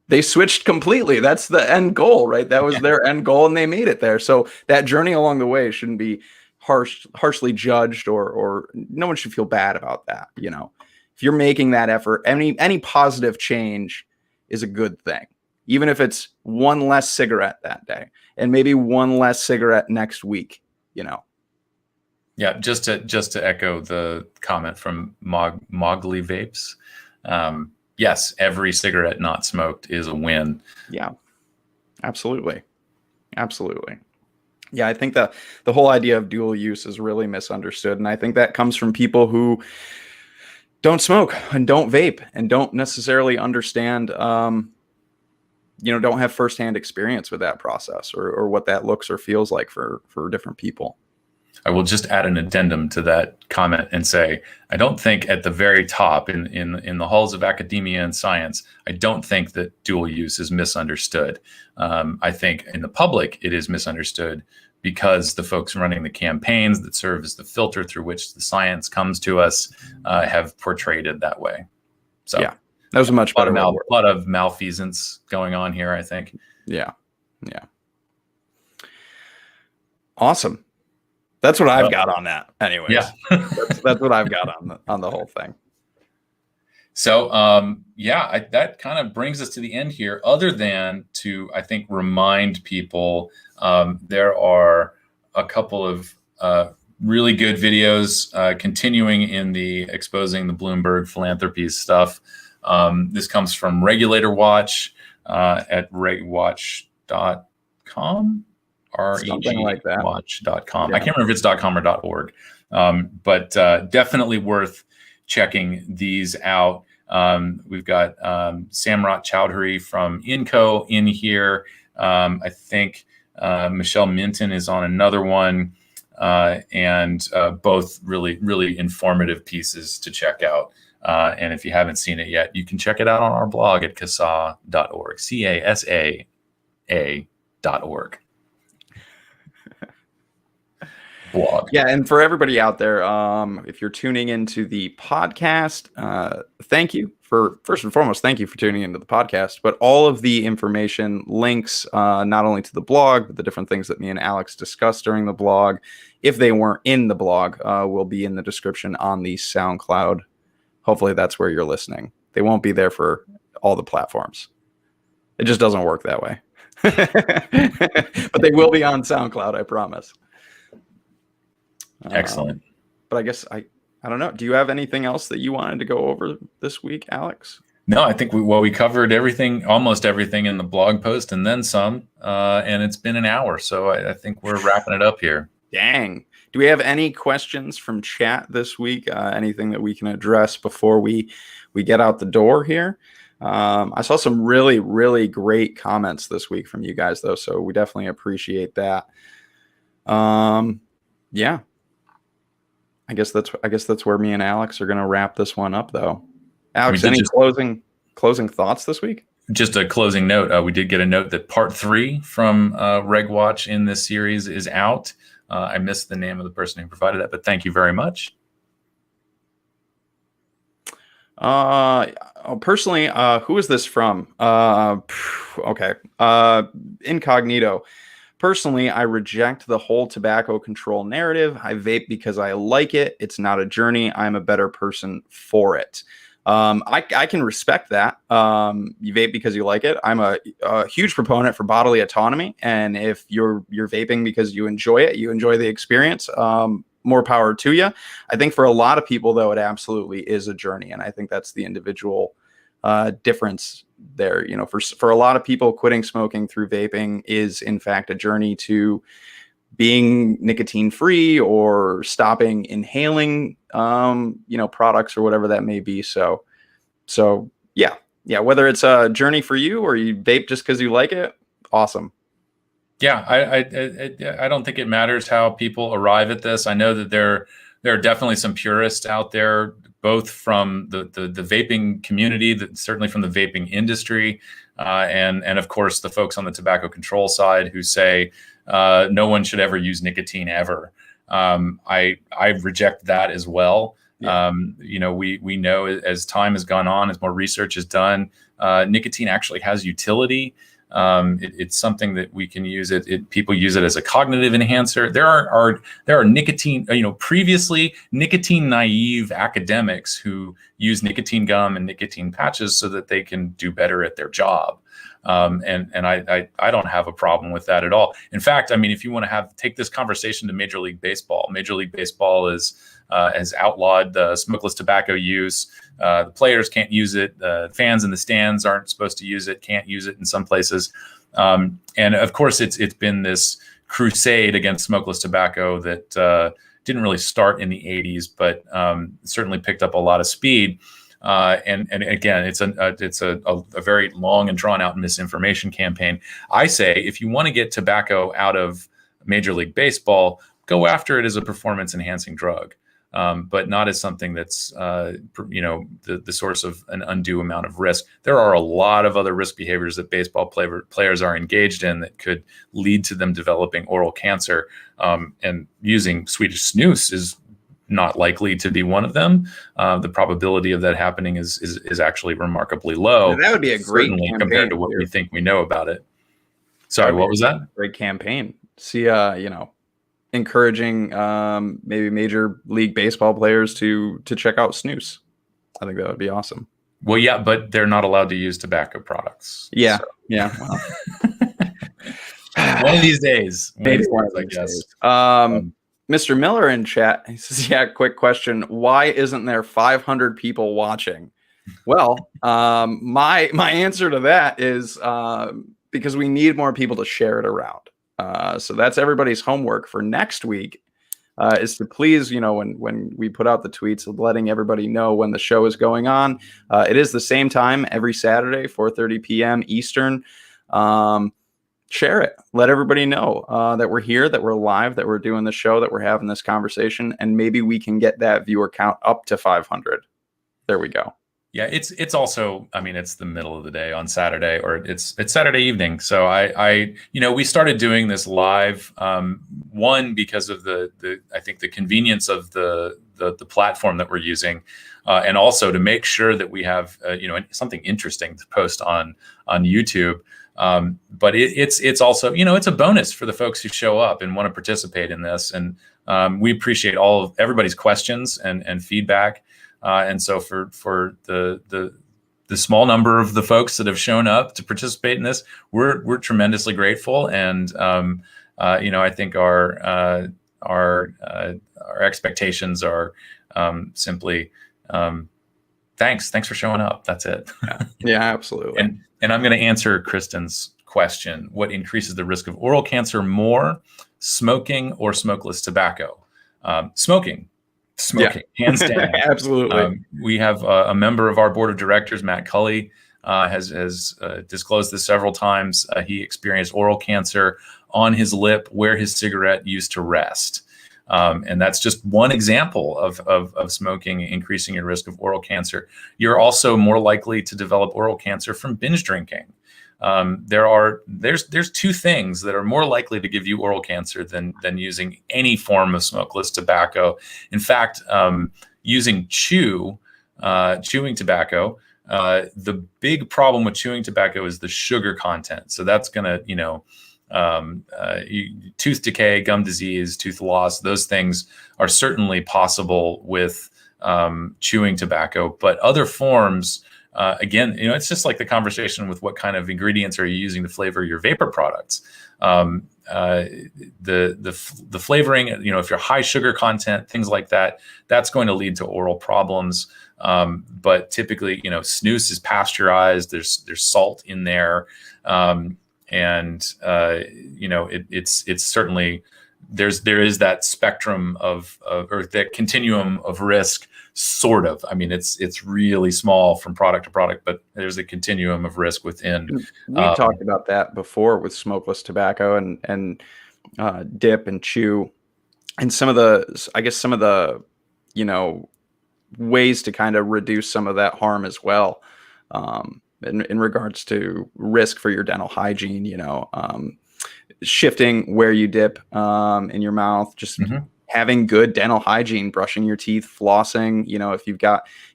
They switched completely. That's the end goal, right? That was their end goal, and they made it there. So that journey along the way shouldn't be harshly judged, or no one should feel bad about that. If you're making that effort, any positive change is a good thing, even if it's one less cigarette that day and maybe one less cigarette next week. Yeah, just to echo the comment from Mogly Vapes. Yes, every cigarette not smoked is a win. Yeah, absolutely. Yeah, I think the whole idea of dual use is really misunderstood, and I think that comes from people who don't smoke and don't vape and don't necessarily understand, don't have firsthand experience with that process, or what that looks or feels like for different people. I will just add an addendum to that comment and say, I don't think at the very top in the halls of academia and science, I don't think that dual use is misunderstood. I think in the public, it is misunderstood because the folks running the campaigns that serve as the filter through which the science comes to us have portrayed it that way. So yeah, that was a much better a lot of malfeasance going on here, I think. Yeah. Awesome. That's what I've got on that. Anyways, yeah. that's what I've got on the whole thing. So, that kind of brings us to the end here, other than to, I think, remind people there are a couple of really good videos continuing in the exposing the Bloomberg Philanthropies stuff. This comes from Regulator Watch at regwatch.com. Something like that. Watch.com. Yeah. I can't remember if it's .com or .org, but definitely worth checking these out. We've got Samrat Chowdhury from INCO in here. I think Michelle Minton is on another one, and both really, really informative pieces to check out. And if you haven't seen it yet, you can check it out on our blog at CASA.org, CASAA.org. Blog. Yeah, and for everybody out there, if you're tuning into the podcast, thank you for, first and foremost, thank you for tuning into the podcast. But all of the information, links, not only to the blog, but the different things that me and Alex discussed during the blog, if they weren't in the blog, will be in the description on the SoundCloud. Hopefully that's where you're listening. They won't be there for all the platforms. It just doesn't work that way. But they will be on SoundCloud, I promise. Excellent. But I guess I don't know. Do you have anything else that you wanted to go over this week, Alex? No, I think we covered everything, almost everything in the blog post, and then some. And it's been an hour, so I think we're wrapping it up here. Dang. Do we have any questions from chat this week? Anything that we can address before we get out the door here? I saw some really, really great comments this week from you guys, though, so we definitely appreciate that. Yeah, I guess that's where me and Alex are going to wrap this one up, though. Alex, any closing thoughts this week? Just a closing note. We did get a note that part 3 from Reg Watch in this series is out. I missed the name of the person who provided that, but thank you very much. Personally, who is this from? Okay. Incognito. Personally, I reject the whole tobacco control narrative. I vape because I like it. It's not a journey. I'm a better person for it. I can respect that. You vape because you like it. I'm a huge proponent for bodily autonomy. And if you're vaping because you enjoy it, you enjoy the experience, more power to you. I think for a lot of people, though, it absolutely is a journey. And I think that's the individual difference there. You know, for a lot of people, quitting smoking through vaping is, in fact, a journey to being nicotine free or stopping inhaling, products or whatever that may be. So yeah. Whether it's a journey for you or you vape just because you like it, awesome. Yeah, I don't think it matters how people arrive at this. I know that there are definitely some purists out there, both from the vaping community, certainly from the vaping industry, and of course the folks on the tobacco control side who say no one should ever use nicotine ever. I reject that as well. Yeah. We know as time has gone on, as more research is done, nicotine actually has utility. It's something that we can use it. People use it as a cognitive enhancer. There are nicotine, previously nicotine naive academics who use nicotine gum and nicotine patches so that they can do better at their job. And I don't have a problem with that at all. In fact, I mean, if you want to take this conversation to Major League Baseball, Major League Baseball has outlawed smokeless tobacco use. The players can't use it. The fans in the stands aren't supposed to use it, can't use it in some places. And of course, it's been this crusade against smokeless tobacco that didn't really start in the 80s, but certainly picked up a lot of speed. And again, it's a very long and drawn out misinformation campaign. I say, if you want to get tobacco out of Major League Baseball, go after it as a performance enhancing drug, but not as something that's, the source of an undue amount of risk. There are a lot of other risk behaviors that baseball players are engaged in that could lead to them developing oral cancer. And using Swedish snus is not likely to be one of them. The probability of that happening is actually remarkably low. That would be a great campaign compared to what we think we know about it. Sorry, what was that? Great campaign. See, encouraging maybe Major League Baseball players to check out snus. I think that would be awesome. Well, yeah, but they're not allowed to use tobacco products. Yeah, so. Yeah. Well. One of these days. Maybe one of these days. Mr. Miller in chat, he says, yeah, quick question. Why isn't there 500 people watching? Well, my answer to that is because we need more people to share it around. So that's everybody's homework for next week, is to please, when we put out the tweets, letting everybody know when the show is going on. It is the same time every Saturday, 4:30 p.m. Eastern. Share it. Let everybody know that we're here, that we're live, that we're doing the show, that we're having this conversation, and maybe we can get that viewer count up to 500. There we go. Yeah, it's also, I mean, it's the middle of the day on Saturday, or it's Saturday evening. So we started doing this live, one, because of I think the convenience of the platform that we're using, and also to make sure that we have something interesting to post on YouTube. But it's also, it's a bonus for the folks who show up and want to participate in this. And we appreciate everybody's questions and feedback. And so for the small number of the folks that have shown up to participate in this, we're tremendously grateful. And I think our expectations are simply thanks for showing up. That's it. Yeah, absolutely. And I'm going to answer Kristen's question. What increases the risk of oral cancer more, smoking or smokeless tobacco? Smoking, hands down. Absolutely. We have a member of our board of directors, Matt Cully, has disclosed this several times. He experienced oral cancer on his lip where his cigarette used to rest. And that's just one example of smoking increasing your risk of oral cancer. You're also more likely to develop oral cancer from binge drinking. There's two things that are more likely to give you oral cancer than using any form of smokeless tobacco. In fact, using chewing tobacco, the big problem with chewing tobacco is the sugar content. So that's gonna, tooth decay, gum disease, tooth loss, those things are certainly possible with chewing tobacco. But other forms, again, it's just like the conversation with what kind of ingredients are you using to flavor your vapor products. The flavoring, if you're high sugar content, things like that, that's going to lead to oral problems. But typically, snus is pasteurized. There's salt in there. It's certainly there is that spectrum of or that continuum of risk, sort of. I mean, it's really small from product to product, but there's a continuum of risk within. We've talked about that before with smokeless tobacco and dip and chew, and some of the ways to kind of reduce some of that harm as well. In regards to risk for your dental hygiene, shifting where you dip in your mouth, just having good dental hygiene, brushing your teeth, flossing. If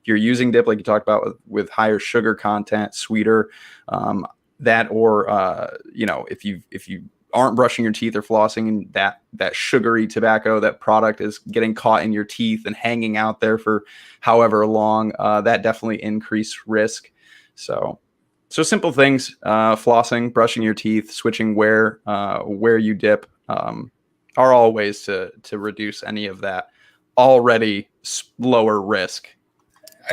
you're using dip like you talked about with higher sugar content, sweeter, if you aren't brushing your teeth or flossing, and that sugary tobacco, that product is getting caught in your teeth and hanging out there for however long, that definitely increased risk. So simple things, flossing, brushing your teeth, switching where you dip, are all ways to reduce any of that already lower risk,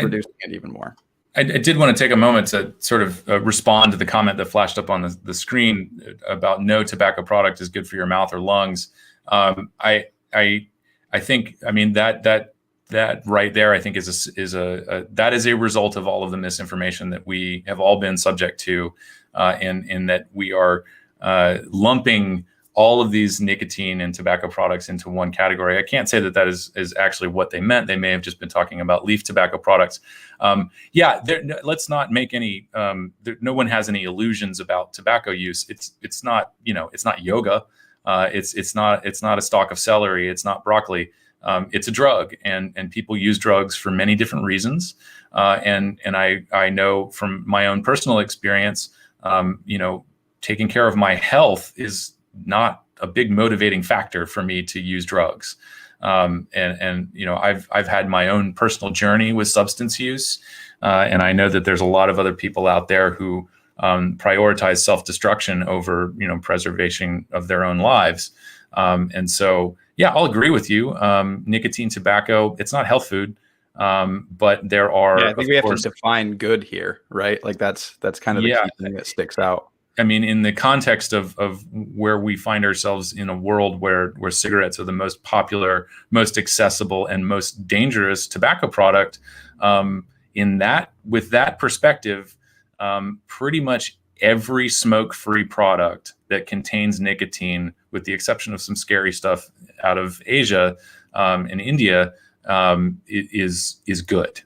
reducing it even more. I did want to take a moment to sort of respond to the comment that flashed up on the screen about no tobacco product is good for your mouth or lungs. I think, that right there, I think is a result of all of the misinformation that we have all been subject to, in that we are lumping all of these nicotine and tobacco products into one category. I can't say that is actually what they meant. They may have just been talking about leaf tobacco products. Let's not make any. No one has any illusions about tobacco use. It's not yoga. It's not a stalk of celery. It's not broccoli. It's a drug, and people use drugs for many different reasons. And I know from my own personal experience, taking care of my health is not a big motivating factor for me to use drugs. I've had my own personal journey with substance use, and I know that there's a lot of other people out there who prioritize self-destruction over preservation of their own lives. And so, yeah, I'll agree with you. Nicotine, tobacco, it's not health food, but there are. Yeah, I think we have to define good here, right? Like that's kind of the key thing that sticks out. I mean, in the context of where we find ourselves in a world where cigarettes are the most popular, most accessible, and most dangerous tobacco product, with that perspective, pretty much every smoke-free product that contains nicotine, with the exception of some scary stuff out of Asia and India, is good.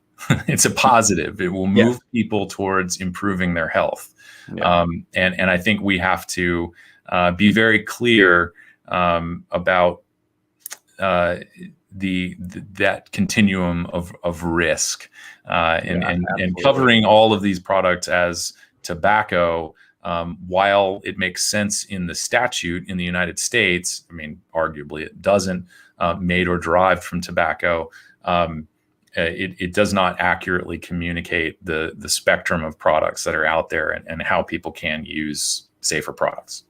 It's a positive. It will move people towards improving their health. Yeah. And I think we have to be very clear about that continuum of risk, and covering all of these products as tobacco. While it makes sense in the statute in the United States, I mean, arguably it doesn't, made or derived from tobacco. It does not accurately communicate the spectrum of products that are out there and how people can use safer products.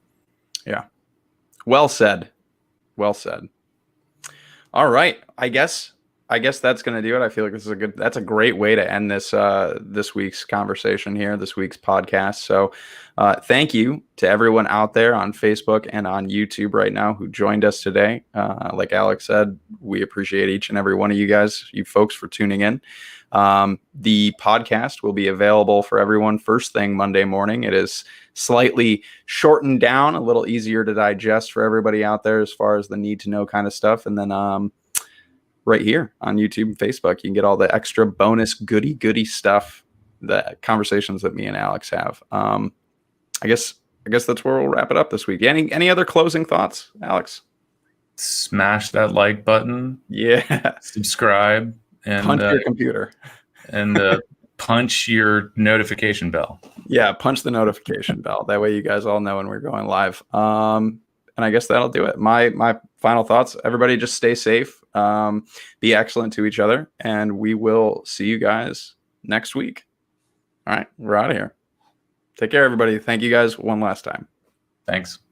Yeah. Well said. Well said. All right. I guess I guess that's going to do it. I feel like that's a great way to end this week's conversation here, this week's podcast. So thank you to everyone out there on Facebook and on YouTube right now who joined us today. Like Alex said, we appreciate each and every one of you guys, you folks, for tuning in. The podcast will be available for everyone first thing Monday morning. It is slightly shortened down, a little easier to digest for everybody out there as far as the need to know kind of stuff. And then right here on YouTube and Facebook, you can get all the extra bonus goody stuff, the conversations that me and Alex have. I guess that's where we'll wrap it up this week. Any other closing thoughts, Alex? Smash that like button. Yeah. Subscribe. And punch your computer. And punch your notification bell. Yeah, punch the notification bell. That way you guys all know when we're going live. And I guess that'll do it. My final thoughts, everybody just stay safe, be excellent to each other, and we will see you guys next week. All right, we're out of here. Take care, everybody. Thank you guys one last time. Thanks.